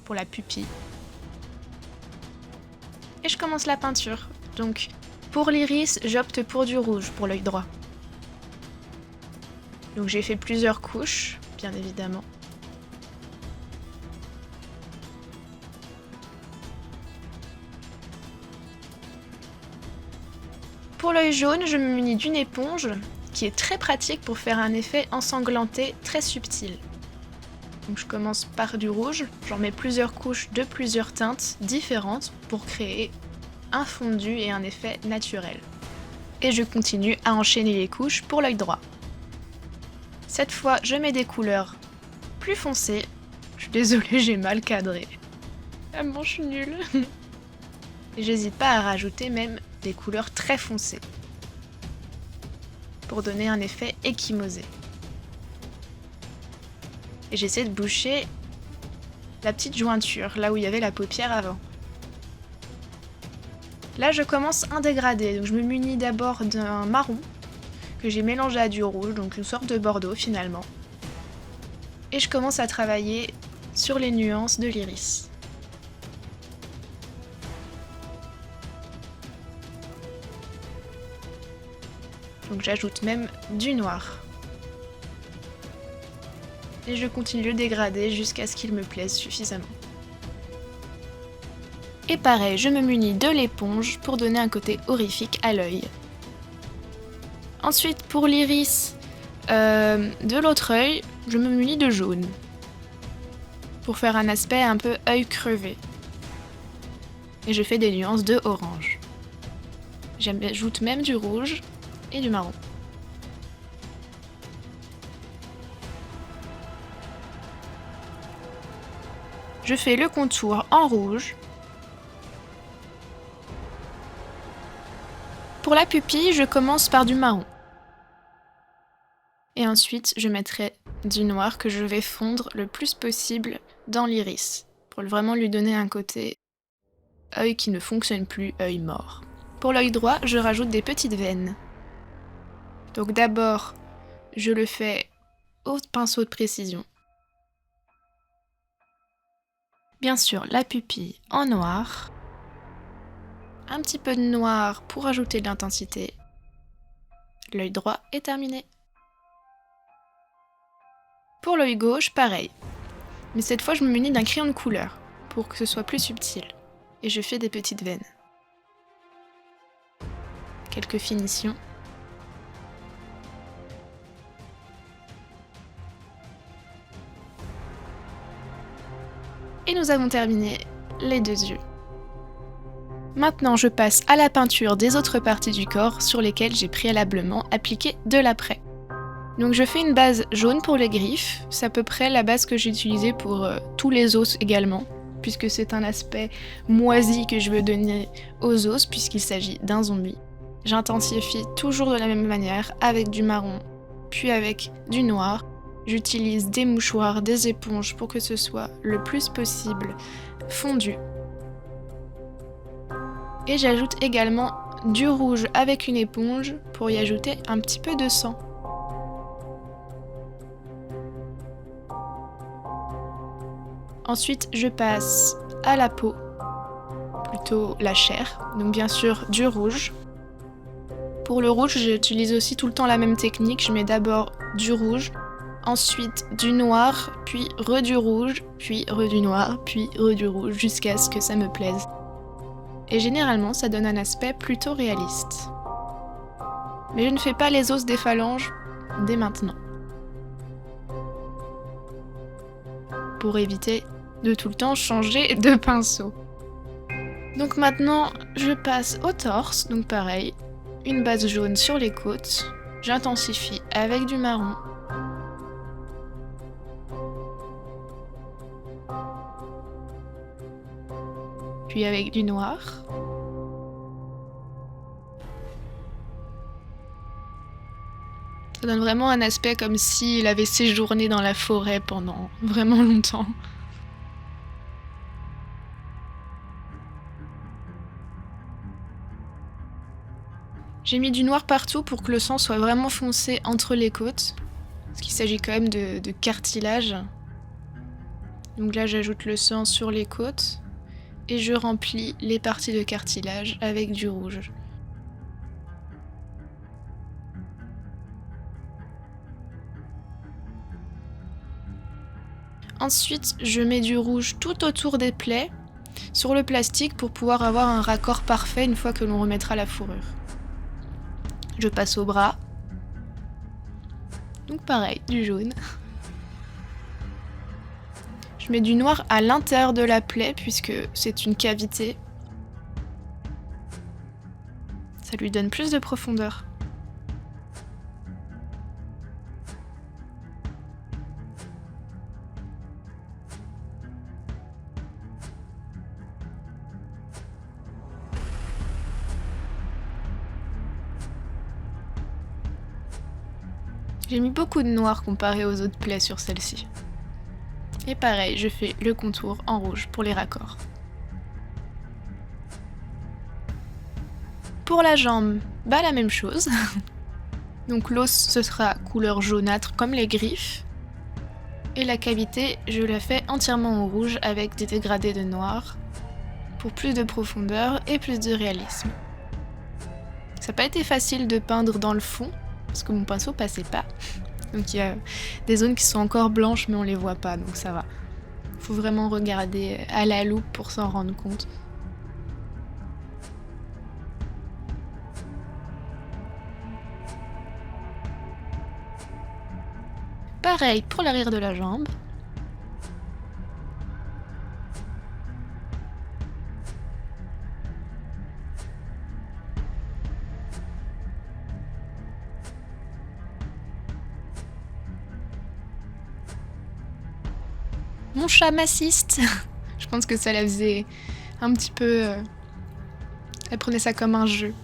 pour la pupille. Et je commence la peinture. Donc, pour l'iris, j'opte pour du rouge pour l'œil droit. Donc j'ai fait plusieurs couches, bien évidemment. Pour l'œil jaune, je me munis d'une éponge qui est très pratique pour faire un effet ensanglanté très subtil. Donc je commence par du rouge, j'en mets plusieurs couches de plusieurs teintes différentes pour créer un fondu et un effet naturel. Et je continue à enchaîner les couches pour l'œil droit. Cette fois, je mets des couleurs plus foncées. Je suis désolée, j'ai mal cadré. Ah bon, je suis nulle. Et j'hésite pas à rajouter même des couleurs très foncées pour donner un effet échymosé. Et j'essaie de boucher la petite jointure, là où il y avait la paupière avant. Là, je commence un dégradé, donc je me munis d'abord d'un marron que j'ai mélangé à du rouge, donc une sorte de bordeaux finalement. Et je commence à travailler sur les nuances de l'iris. Donc j'ajoute même du noir. Et je continue le dégradé jusqu'à ce qu'il me plaise suffisamment. Et pareil, je me munis de l'éponge pour donner un côté horrifique à l'œil. Ensuite, pour l'iris de l'autre œil, je me munis de jaune pour faire un aspect un peu œil crevé. Et je fais des nuances de orange. J'ajoute même du rouge et du marron. Je fais le contour en rouge. Pour la pupille, je commence par du marron. Et ensuite, je mettrai du noir que je vais fondre le plus possible dans l'iris, pour vraiment lui donner un côté œil qui ne fonctionne plus, œil mort. Pour l'œil droit, je rajoute des petites veines. Donc d'abord, je le fais au pinceau de précision. Bien sûr, la pupille en noir. Un petit peu de noir pour ajouter de l'intensité. L'œil droit est terminé. Pour l'œil gauche, pareil. Mais cette fois, je me munis d'un crayon de couleur pour que ce soit plus subtil. Et je fais des petites veines. Quelques finitions. Et nous avons terminé les deux yeux. Maintenant, je passe à la peinture des autres parties du corps sur lesquelles j'ai préalablement appliqué de l'après. Donc je fais une base jaune pour les griffes, c'est à peu près la base que j'ai utilisée pour tous les os également, puisque c'est un aspect moisi que je veux donner aux os, puisqu'il s'agit d'un zombie. J'intensifie toujours de la même manière, avec du marron, puis avec du noir. J'utilise des mouchoirs, des éponges pour que ce soit le plus possible fondu. Et j'ajoute également du rouge avec une éponge pour y ajouter un petit peu de sang. Ensuite, je passe à la peau, plutôt la chair, donc bien sûr du rouge. Pour le rouge, j'utilise aussi tout le temps la même technique, je mets d'abord du rouge, ensuite du noir, puis du rouge, puis du noir, puis du rouge, jusqu'à ce que ça me plaise. Et généralement, ça donne un aspect plutôt réaliste. Mais je ne fais pas les os des phalanges dès maintenant, pour éviter de tout le temps changer de pinceau. Donc maintenant, je passe au torse, donc pareil, une base jaune sur les côtes, j'intensifie avec du marron. Puis avec du noir. Ça donne vraiment un aspect comme s'il avait séjourné dans la forêt pendant vraiment longtemps. J'ai mis du noir partout pour que le sang soit vraiment foncé entre les côtes, parce qu'il s'agit quand même de cartilage. Donc là j'ajoute le sang sur les côtes et je remplis les parties de cartilage avec du rouge. Ensuite, je mets du rouge tout autour des plaies, sur le plastique pour pouvoir avoir un raccord parfait une fois que l'on remettra la fourrure. Je passe au bras. Donc pareil, du jaune. Je mets du noir à l'intérieur de la plaie puisque c'est une cavité. Ça lui donne plus de profondeur. J'ai mis beaucoup de noir comparé aux autres plaies sur celle-ci. Et pareil, je fais le contour en rouge pour les raccords. Pour la jambe, la même chose. Donc l'os, ce sera couleur jaunâtre comme les griffes. Et la cavité, je la fais entièrement en rouge avec des dégradés de noir pour plus de profondeur et plus de réalisme. Ça n'a pas été facile de peindre dans le fond parce que mon pinceau passait pas. Donc il y a des zones qui sont encore blanches mais on les voit pas, donc ça va. Faut vraiment regarder à la loupe pour s'en rendre compte. Pareil pour l'arrière de la jambe. Mon chat m'assiste. Je pense que ça la faisait un petit peu... Elle prenait ça comme un jeu.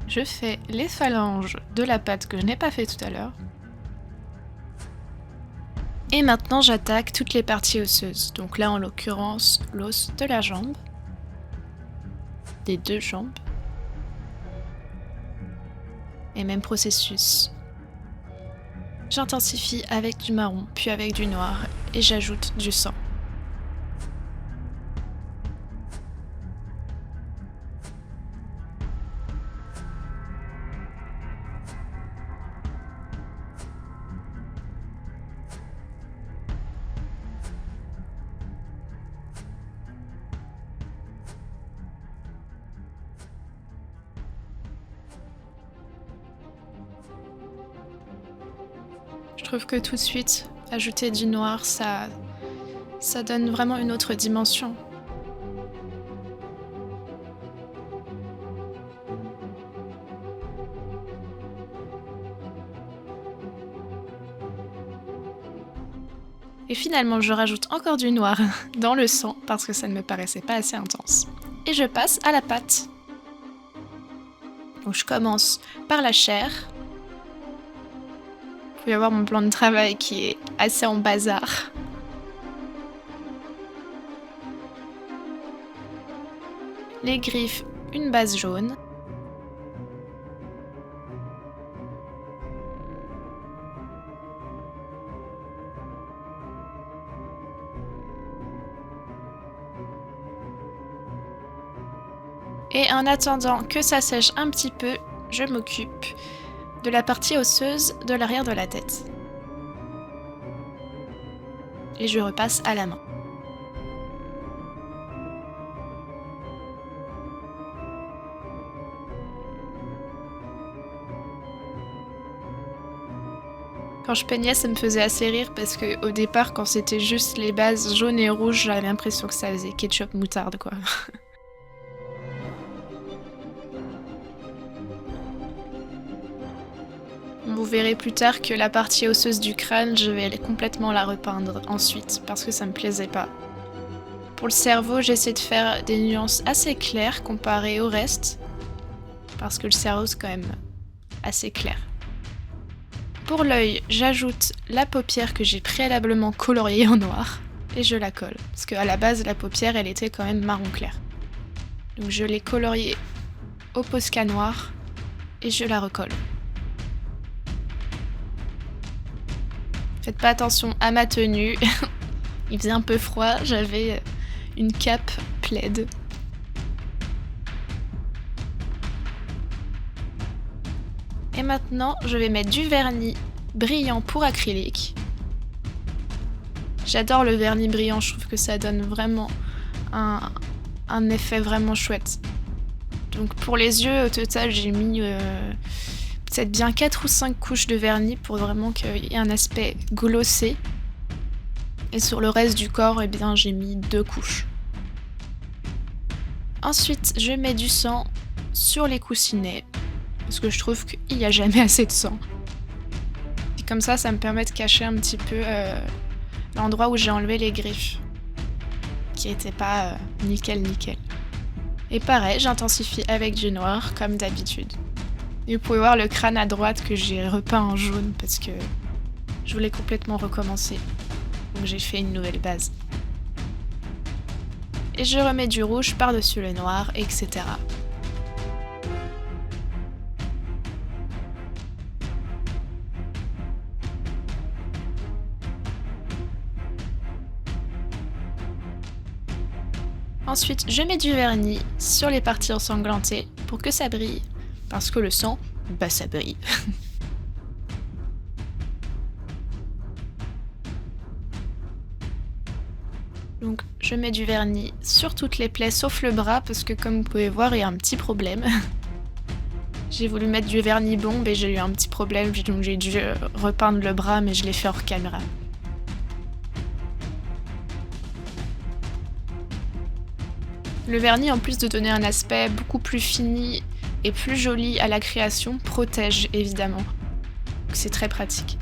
Je fais les phalanges de la patte que je n'ai pas fait tout à l'heure. Et maintenant j'attaque toutes les parties osseuses. Donc là en l'occurrence l'os de la jambe. Des deux jambes. Et même processus. J'intensifie avec du marron, puis avec du noir, et j'ajoute du sang. Je trouve que tout de suite, ajouter du noir, ça donne vraiment une autre dimension. Et finalement, je rajoute encore du noir dans le sang parce que ça ne me paraissait pas assez intense. Et je passe à la pâte. Donc je commence par la chair. Vous pouvez voir mon plan de travail qui est assez en bazar. Les griffes, une base jaune. Et en attendant que ça sèche un petit peu, je m'occupe de la partie osseuse de l'arrière de la tête. Et je repasse à la main. Quand je peignais, ça me faisait assez rire parce que au départ, quand c'était juste les bases jaunes et rouges, j'avais l'impression que ça faisait ketchup moutarde quoi. Vous verrez plus tard que la partie osseuse du crâne, je vais complètement la repeindre ensuite parce que ça me plaisait pas. Pour le cerveau, j'essaie de faire des nuances assez claires comparées au reste parce que le cerveau c'est quand même assez clair. Pour l'œil, j'ajoute la paupière que j'ai préalablement coloriée en noir et je la colle. Parce qu'à la base, la paupière, elle était quand même marron clair. Donc je l'ai coloriée au Posca noir et je la recolle. Faites pas attention à ma tenue. Il faisait un peu froid, j'avais une cape plaid. Et maintenant, je vais mettre du vernis brillant pour acrylique. J'adore le vernis brillant, je trouve que ça donne vraiment un effet vraiment chouette. Donc pour les yeux, au total, j'ai mis peut-être bien 4 ou 5 couches de vernis pour vraiment qu'il y ait un aspect glossé. Et sur le reste du corps, eh bien, j'ai mis 2 couches. Ensuite, je mets du sang sur les coussinets. Parce que je trouve qu'il n'y a jamais assez de sang. Et comme ça me permet de cacher un petit peu l'endroit où j'ai enlevé les griffes. Qui n'étaient pas nickel. Et pareil, j'intensifie avec du noir, comme d'habitude. Et vous pouvez voir le crâne à droite que j'ai repeint en jaune parce que je voulais complètement recommencer. Donc j'ai fait une nouvelle base. Et je remets du rouge par-dessus le noir, etc. Ensuite, je mets du vernis sur les parties ensanglantées pour que ça brille. Parce que le sang, ça brille. Donc, je mets du vernis sur toutes les plaies sauf le bras parce que comme vous pouvez voir, il y a un petit problème. J'ai voulu mettre du vernis bombe et j'ai eu un petit problème, donc j'ai dû repeindre le bras, mais je l'ai fait hors caméra. Le vernis, en plus de donner un aspect beaucoup plus fini et plus joli à la création, protège évidemment. Donc c'est très pratique.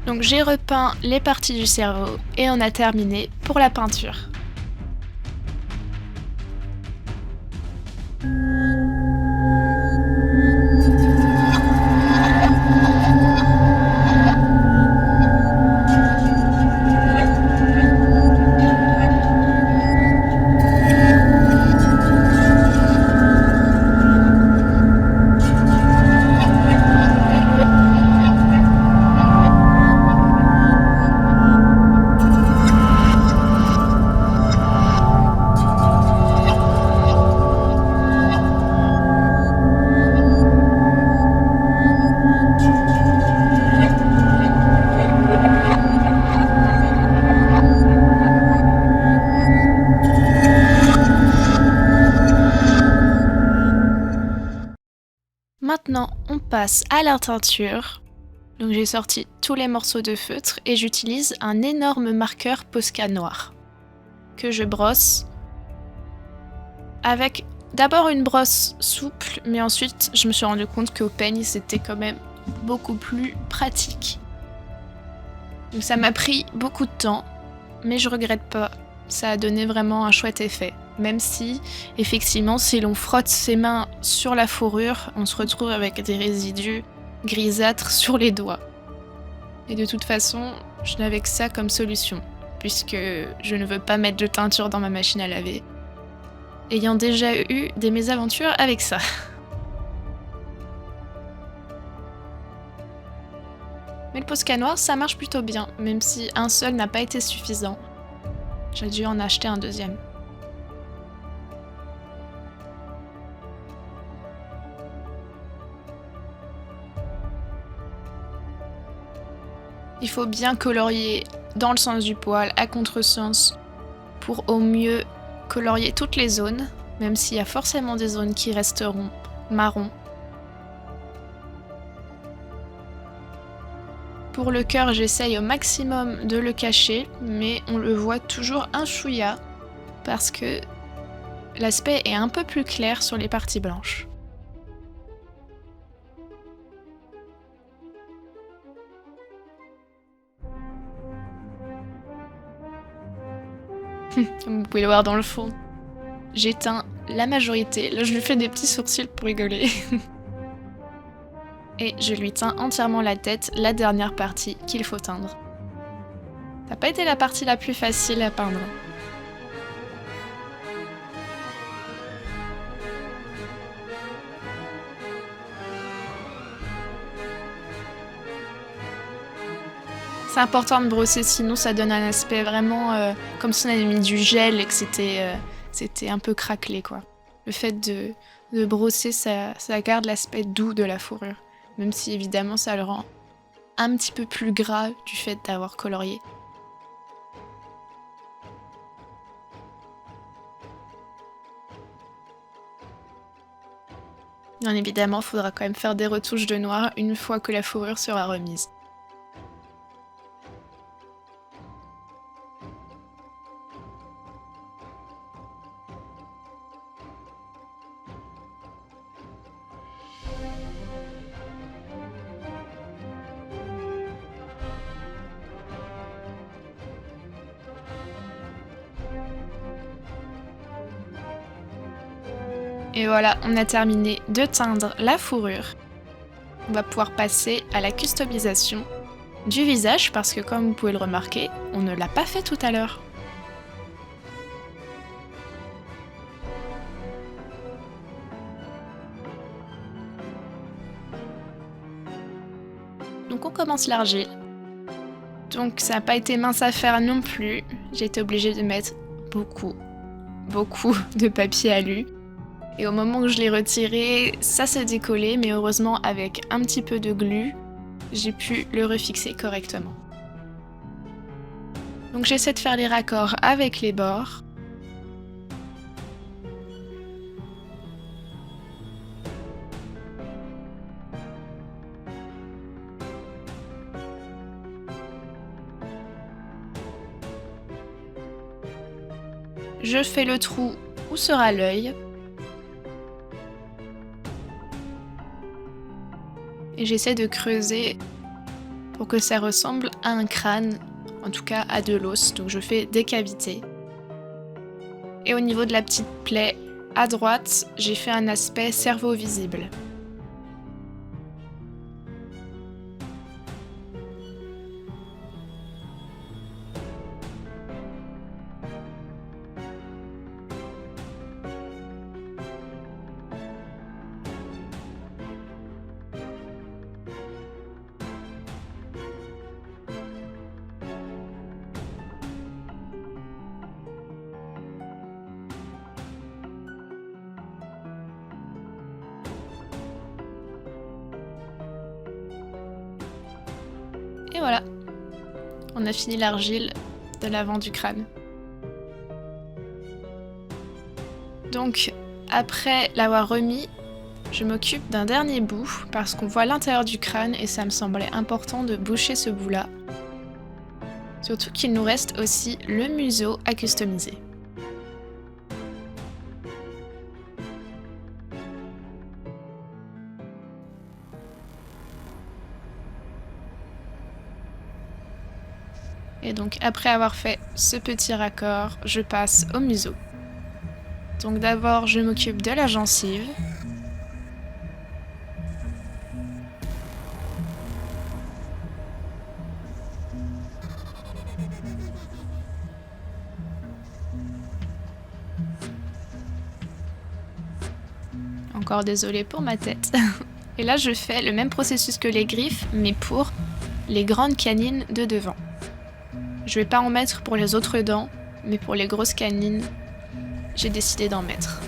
Donc j'ai repeint les parties du cerveau et on a terminé pour la peinture. Maintenant, on passe à la teinture. Donc j'ai sorti tous les morceaux de feutre et j'utilise un énorme marqueur Posca noir que je brosse avec d'abord une brosse souple, mais ensuite je me suis rendu compte qu'au peigne c'était quand même beaucoup plus pratique. Donc ça m'a pris beaucoup de temps, mais je regrette pas. Ça a donné vraiment un chouette effet. Même si, effectivement, si l'on frotte ses mains sur la fourrure, on se retrouve avec des résidus grisâtres sur les doigts. Et de toute façon, je n'avais que ça comme solution, puisque je ne veux pas mettre de teinture dans ma machine à laver, ayant déjà eu des mésaventures avec ça. Mais le Posca noir, ça marche plutôt bien, même si un seul n'a pas été suffisant. J'ai dû en acheter un deuxième. Il faut bien colorier dans le sens du poil, à contresens, pour au mieux colorier toutes les zones, même s'il y a forcément des zones qui resteront marron. Pour le cœur, j'essaye au maximum de le cacher, mais on le voit toujours un chouïa, parce que l'aspect est un peu plus clair sur les parties blanches. Comme vous pouvez le voir dans le fond, j'éteins la majorité. Là, je lui fais des petits sourcils pour rigoler. et je lui teins entièrement la tête, la dernière partie qu'il faut teindre. Ça n'a pas été la partie la plus facile à peindre. C'est important de brosser, sinon ça donne un aspect vraiment comme si on avait mis du gel et que c'était un peu craquelé, quoi. Le fait de brosser, ça garde l'aspect doux de la fourrure, même si évidemment ça le rend un petit peu plus gras du fait d'avoir colorié. Bien évidemment, il faudra quand même faire des retouches de noir une fois que la fourrure sera remise. Et voilà, on a terminé de teindre la fourrure. On va pouvoir passer à la customisation du visage parce que comme vous pouvez le remarquer, on ne l'a pas fait tout à l'heure. Donc on commence l'argile. Donc ça n'a pas été mince à faire non plus. J'ai été obligée de mettre beaucoup de papier alu. Et au moment où je l'ai retiré, ça s'est décollé, mais heureusement avec un petit peu de glu, j'ai pu le refixer correctement. Donc j'essaie de faire les raccords avec les bords. Je fais le trou où sera l'œil. Et j'essaie de creuser pour que ça ressemble à un crâne, en tout cas à de l'os, donc je fais des cavités. Et au niveau de la petite plaie, à droite, j'ai fait un aspect cerveau visible. Et voilà, on a fini l'argile de l'avant du crâne. Donc, après l'avoir remis, je m'occupe d'un dernier bout parce qu'on voit l'intérieur du crâne et ça me semblait important de boucher ce bout-là. Surtout qu'il nous reste aussi le museau à customiser. Et donc après avoir fait ce petit raccord, je passe au museau. Donc d'abord je m'occupe de la gencive. Encore désolée pour ma tête. Et là je fais le même processus que les griffes, mais pour les grandes canines de devant. Je vais pas en mettre pour les autres dents, mais pour les grosses canines, j'ai décidé d'en mettre.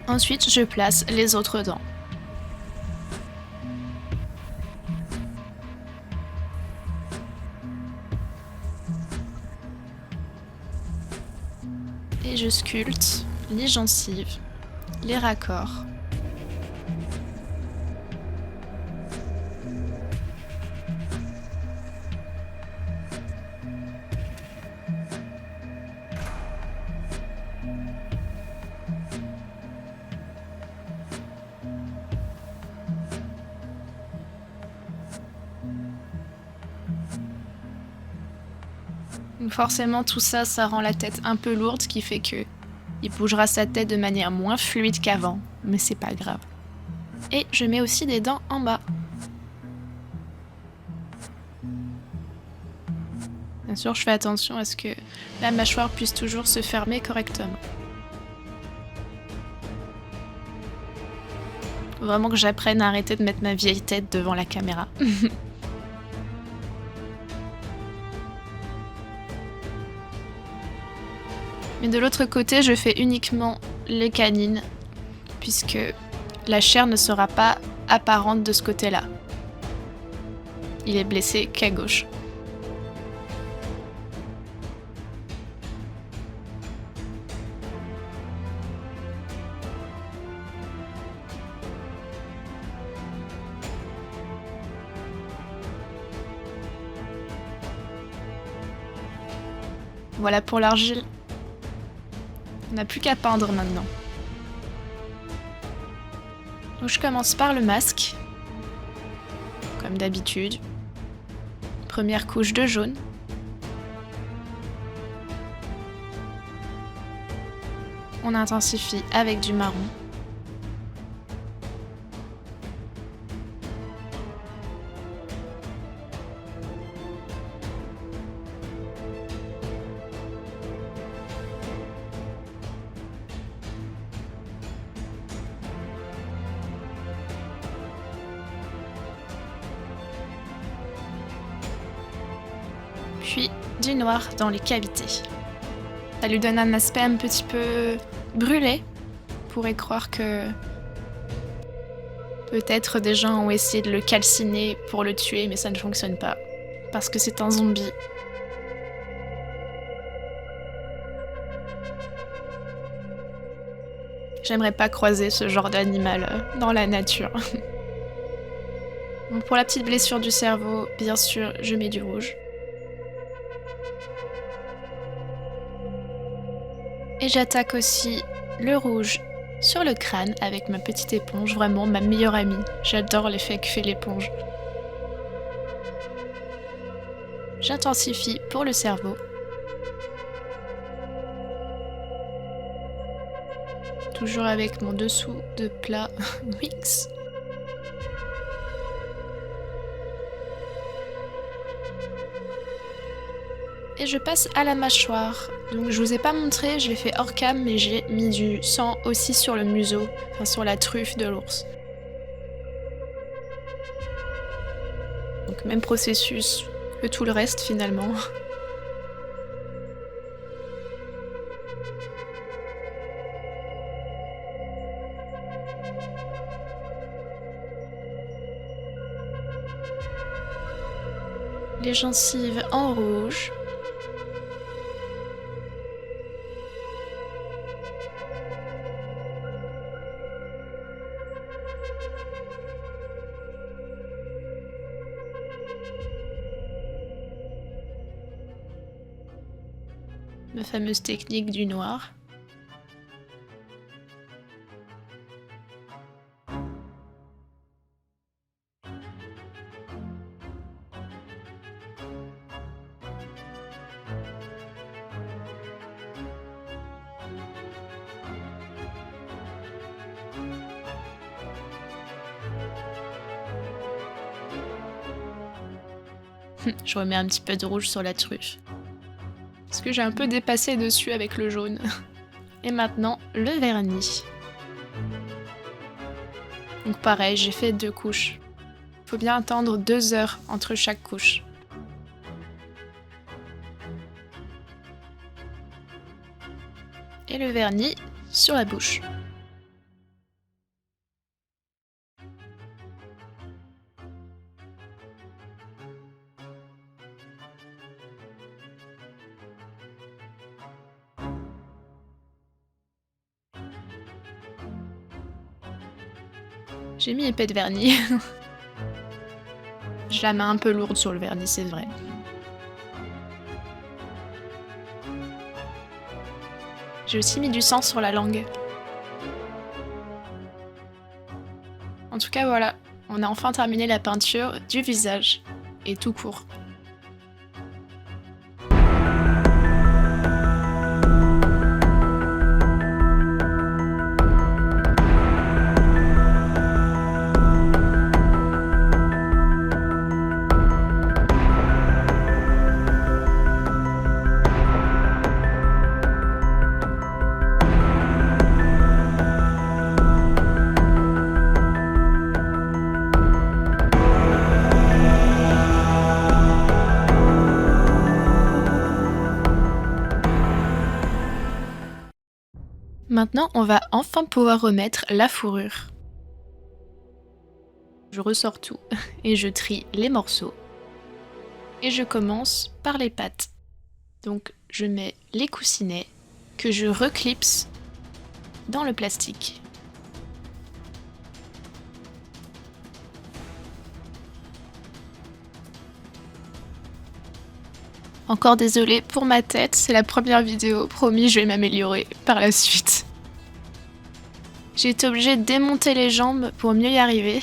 Ensuite, je place les autres dents. Et je sculpte les gencives, les raccords. Donc forcément tout ça, ça rend la tête un peu lourde, ce qui fait que il bougera sa tête de manière moins fluide qu'avant, mais c'est pas grave. Et je mets aussi des dents en bas. Bien sûr, je fais attention à ce que la mâchoire puisse toujours se fermer correctement. Faut vraiment que j'apprenne à arrêter de mettre ma vieille tête devant la caméra. Mais de l'autre côté, je fais uniquement les canines, puisque la chair ne sera pas apparente de ce côté-là. Il est blessé qu'à gauche. Voilà pour l'argile. On n'a plus qu'à peindre maintenant. Donc je commence par le masque. Comme d'habitude. Première couche de jaune. On intensifie avec du marron. Puis du noir dans les cavités. Ça lui donne un aspect un petit peu brûlé. On pourrait croire que peut-être des gens ont essayé de le calciner pour le tuer, mais ça ne fonctionne pas. Parce que c'est un zombie. J'aimerais pas croiser ce genre d'animal dans la nature. Donc pour la petite blessure du cerveau, bien sûr, je mets du rouge. Et j'attaque aussi le rouge sur le crâne avec ma petite éponge, vraiment ma meilleure amie. J'adore l'effet que fait l'éponge. J'intensifie pour le cerveau. Toujours avec mon dessous de plat Wix. Et je passe à la mâchoire. Donc je vous ai pas montré, je l'ai fait hors cam, mais j'ai mis du sang aussi sur le museau, enfin sur la truffe de l'ours. Donc même processus que tout le reste finalement. Les gencives en rouge. Ma fameuse technique du noir. Je remets un petit peu de rouge sur la truffe. Parce que j'ai un peu dépassé dessus avec le jaune. Et maintenant, le vernis. Donc pareil, j'ai fait 2 couches. Faut bien attendre 2 heures entre chaque couche. Et le vernis sur la bouche. J'ai mis épais de vernis. Je la mets un peu lourde sur le vernis, c'est vrai. J'ai aussi mis du sang sur la langue. En tout cas, voilà. On a enfin terminé la peinture du visage. Et tout court. Maintenant, on va enfin pouvoir remettre la fourrure. Je ressors tout et je trie les morceaux. Et je commence par les pattes. Donc je mets les coussinets que je reclipse dans le plastique. Encore désolée pour ma tête, c'est la première vidéo, promis je vais m'améliorer par la suite. J'ai été obligée de démonter les jambes pour mieux y arriver.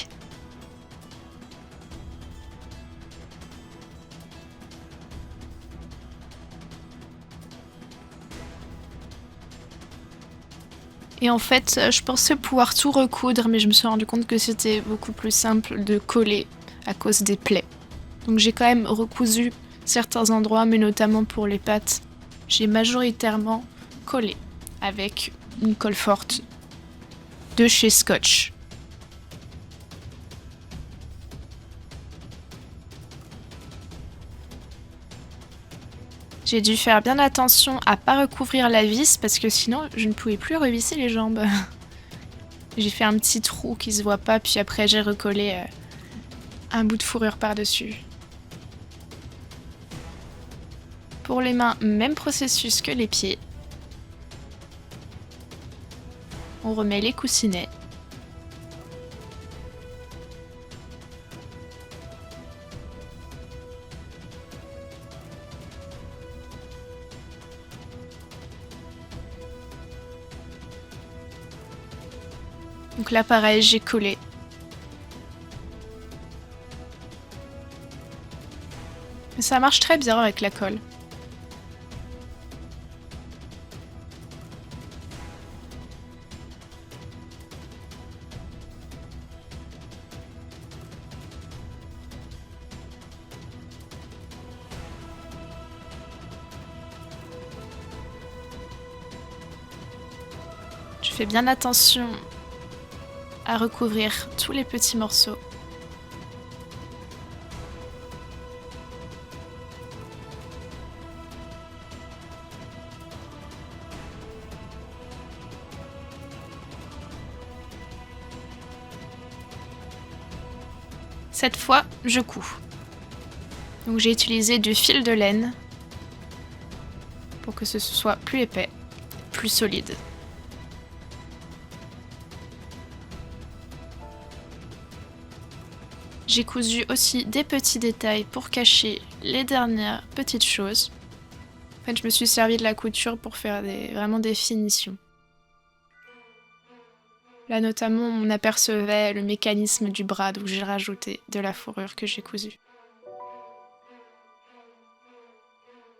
Et en fait, je pensais pouvoir tout recoudre, mais je me suis rendu compte que c'était beaucoup plus simple de coller à cause des plaies. Donc j'ai quand même recousu certains endroits, mais notamment pour les pattes, j'ai majoritairement collé avec une colle forte de chez Scotch. J'ai dû faire bien attention à pas recouvrir la vis parce que sinon je ne pouvais plus revisser les jambes. J'ai fait un petit trou qui se voit pas, puis après j'ai recollé un bout de fourrure par-dessus. Pour les mains, même processus que les pieds. On remet les coussinets. Donc là pareil, j'ai collé. Mais ça marche très bien avec la colle. Je fais bien attention à recouvrir tous les petits morceaux. Cette fois, je couds. Donc j'ai utilisé du fil de laine pour que ce soit plus épais, plus solide. J'ai cousu aussi des petits détails pour cacher les dernières petites choses. En fait, je me suis servi de la couture pour faire vraiment des finitions. Là notamment, on apercevait le mécanisme du bras, donc j'ai rajouté de la fourrure que j'ai cousue.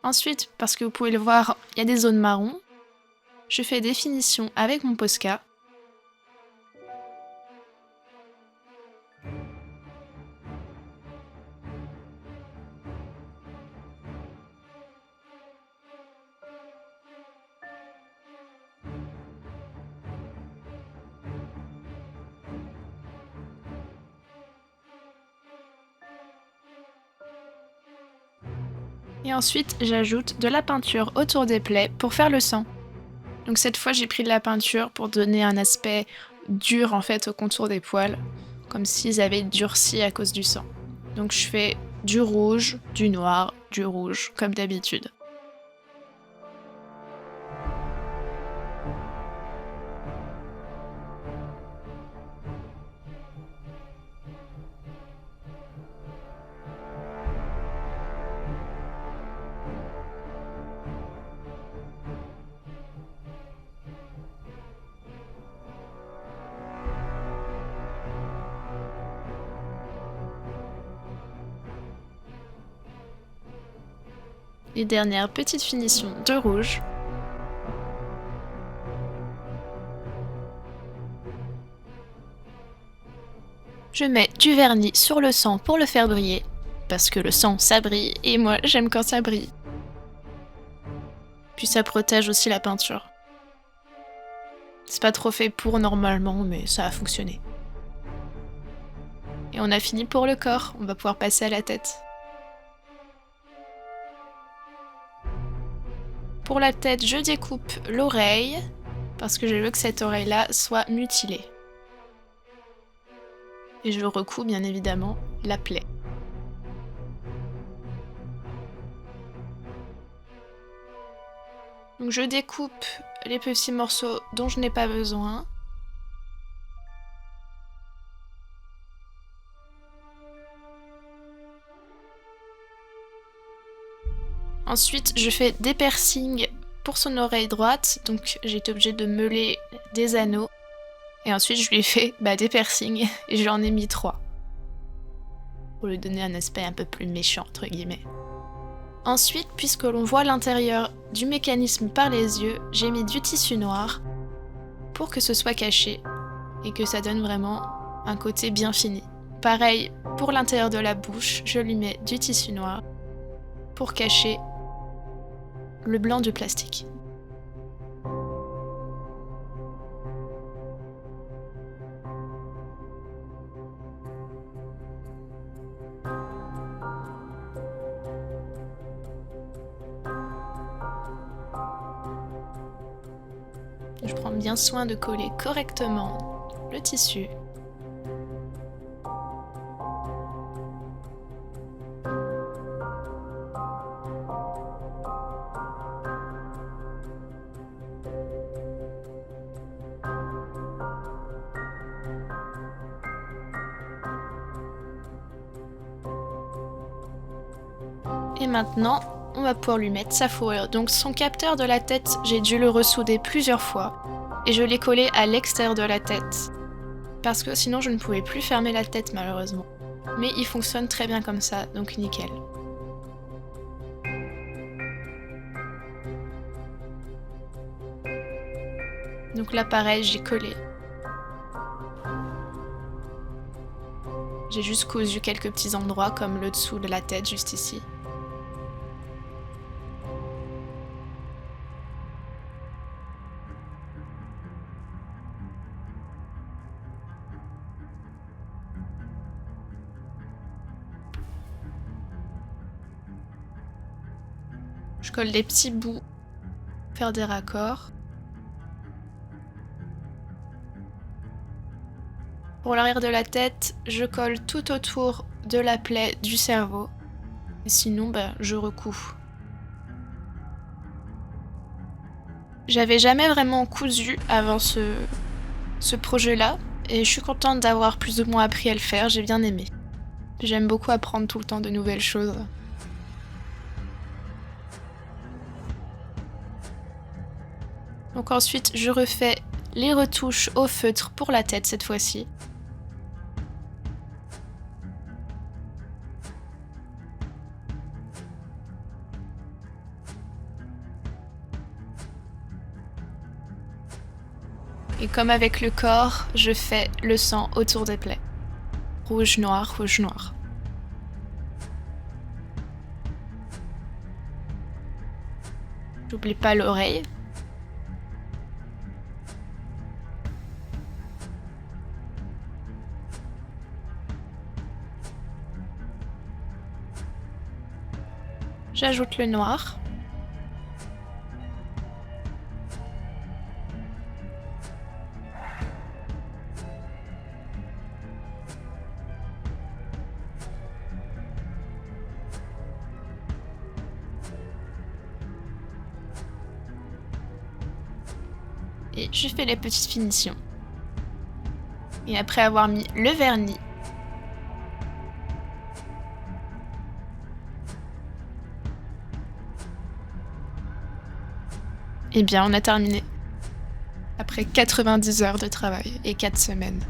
Ensuite, parce que vous pouvez le voir, il y a des zones marron. Je fais des finitions avec mon Posca. Et ensuite, j'ajoute de la peinture autour des plaies pour faire le sang. Donc cette fois, j'ai pris de la peinture pour donner un aspect dur en fait au contour des poils, comme s'ils avaient durci à cause du sang. Donc je fais du rouge, du noir, du rouge, comme d'habitude. Les dernières petites finitions de rouge. Je mets du vernis sur le sang pour le faire briller, parce que le sang ça brille et moi j'aime quand ça brille. Puis ça protège aussi la peinture. C'est pas trop fait pour normalement, mais ça a fonctionné. Et on a fini pour le corps, on va pouvoir passer à la tête. Pour la tête, je découpe l'oreille parce que je veux que cette oreille-là soit mutilée. Et je recouds bien évidemment la plaie. Donc je découpe les petits morceaux dont je n'ai pas besoin. Ensuite, je fais des piercings pour son oreille droite, donc j'ai été obligée de meuler des anneaux. Et ensuite, je lui ai fait des piercings, et j'en ai mis 3. Pour lui donner un aspect un peu plus méchant, entre guillemets. Ensuite, puisque l'on voit l'intérieur du mécanisme par les yeux, j'ai mis du tissu noir pour que ce soit caché et que ça donne vraiment un côté bien fini. Pareil, pour l'intérieur de la bouche, je lui mets du tissu noir pour cacher le blanc du plastique. Je prends bien soin de coller correctement le tissu. Et maintenant, on va pouvoir lui mettre sa fourrure. Donc son capteur de la tête, j'ai dû le ressouder plusieurs fois. Et je l'ai collé à l'extérieur de la tête. Parce que sinon je ne pouvais plus fermer la tête malheureusement. Mais il fonctionne très bien comme ça, donc nickel. Donc là pareil, j'ai collé. J'ai juste cousu quelques petits endroits comme le dessous de la tête, juste ici. Je colle des petits bouts pour faire des raccords. Pour l'arrière de la tête, je colle tout autour de la plaie du cerveau. Et sinon, je recouds. J'avais jamais vraiment cousu avant ce projet-là, et je suis contente d'avoir plus ou moins appris à le faire, j'ai bien aimé. J'aime beaucoup apprendre tout le temps de nouvelles choses. Donc ensuite, je refais les retouches au feutre pour la tête cette fois-ci. Et comme avec le corps, je fais le sang autour des plaies. Rouge, noir, rouge, noir. J'oublie pas l'oreille. J'ajoute le noir. Et je fais les petites finitions. Et après avoir mis le vernis, eh bien on a terminé. Après 90 heures de travail et 4 semaines.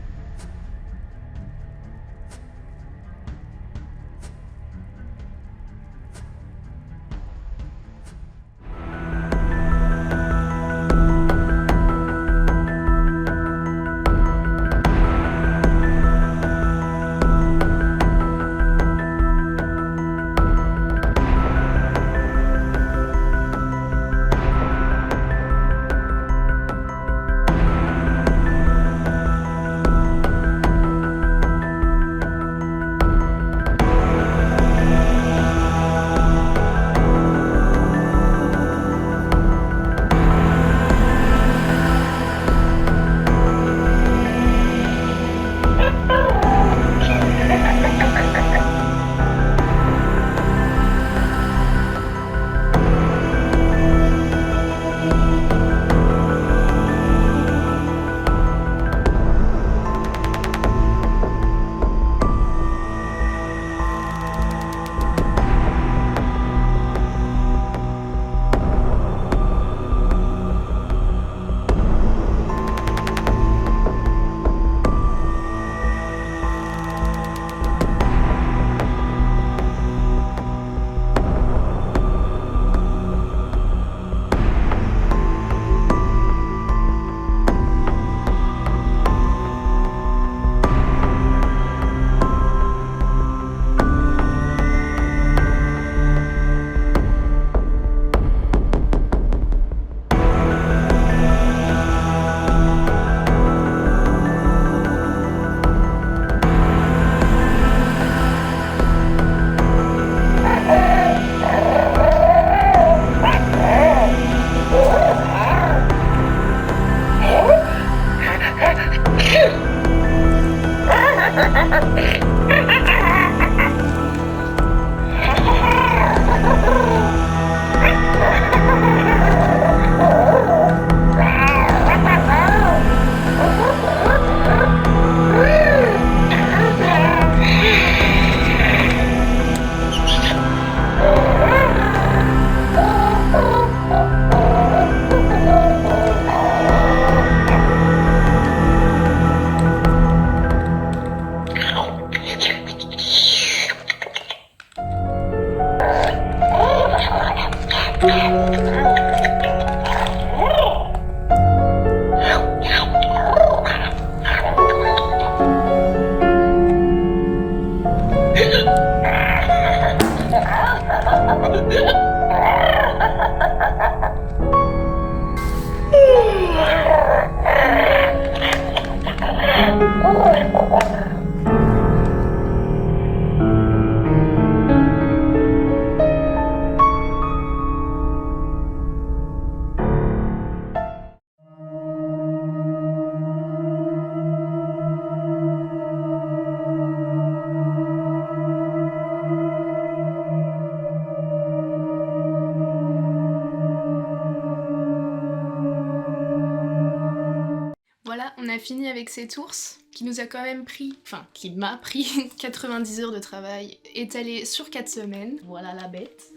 on a fini avec cet ours qui nous a quand même pris, enfin qui m'a pris 90 heures de travail étalé sur 4 semaines. Voilà la bête.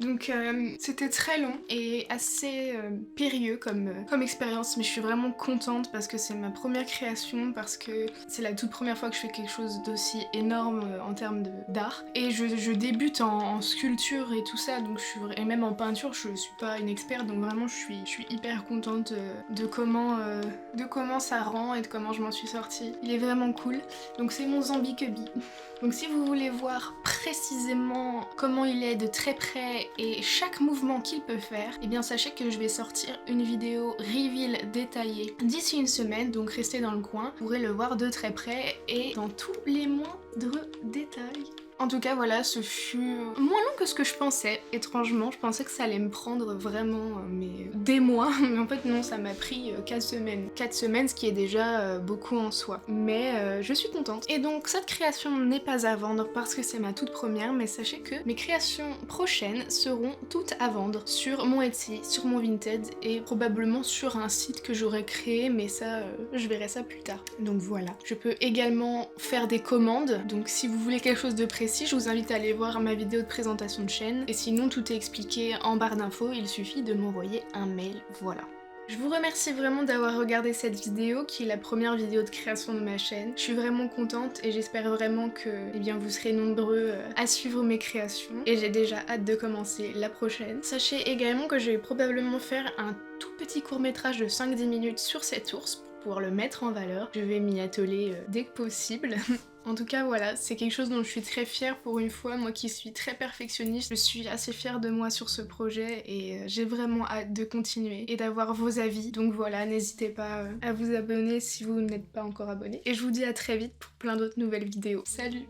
Donc c'était très long et assez périlleux comme expérience, mais je suis vraiment contente parce que c'est ma première création, parce que c'est la toute première fois que je fais quelque chose d'aussi énorme en termes d'art. Et je débute en sculpture et tout ça, donc et même en peinture, je suis pas une experte, donc vraiment je suis hyper contente de comment ça rend et de comment je m'en suis sortie. Il est vraiment cool. Donc c'est mon Zombie Cubby. Donc si vous voulez voir précisément comment il est de très près et chaque mouvement qu'il peut faire, eh bien sachez que je vais sortir une vidéo reveal détaillée d'ici une semaine, donc restez dans le coin, vous pourrez le voir de très près et dans tous les moindres détails. En tout cas voilà, ce fut moins long que ce que je pensais, étrangement. Je pensais que ça allait me prendre vraiment des mois, mais en fait non, ça m'a pris 4 semaines. 4 semaines, ce qui est déjà beaucoup en soi. Mais je suis contente. Et donc cette création n'est pas à vendre parce que c'est ma toute première, mais sachez que mes créations prochaines seront toutes à vendre sur mon Etsy, sur mon Vinted et probablement sur un site que j'aurais créé, mais ça, je verrai ça plus tard. Donc voilà. Je peux également faire des commandes, donc si vous voulez quelque chose de précis, je vous invite à aller voir ma vidéo de présentation de chaîne, et sinon tout est expliqué en barre d'infos, il suffit de m'envoyer un mail, voilà. Je vous remercie vraiment d'avoir regardé cette vidéo qui est la première vidéo de création de ma chaîne. Je suis vraiment contente et j'espère vraiment que vous serez nombreux à suivre mes créations et j'ai déjà hâte de commencer la prochaine. Sachez également que je vais probablement faire un tout petit court-métrage de 5-10 minutes sur cet ours pour pouvoir le mettre en valeur. Je vais m'y atteler dès que possible. En tout cas voilà, c'est quelque chose dont je suis très fière pour une fois, moi qui suis très perfectionniste, je suis assez fière de moi sur ce projet et j'ai vraiment hâte de continuer et d'avoir vos avis. Donc voilà, n'hésitez pas à vous abonner si vous n'êtes pas encore abonné. Et je vous dis à très vite pour plein d'autres nouvelles vidéos. Salut!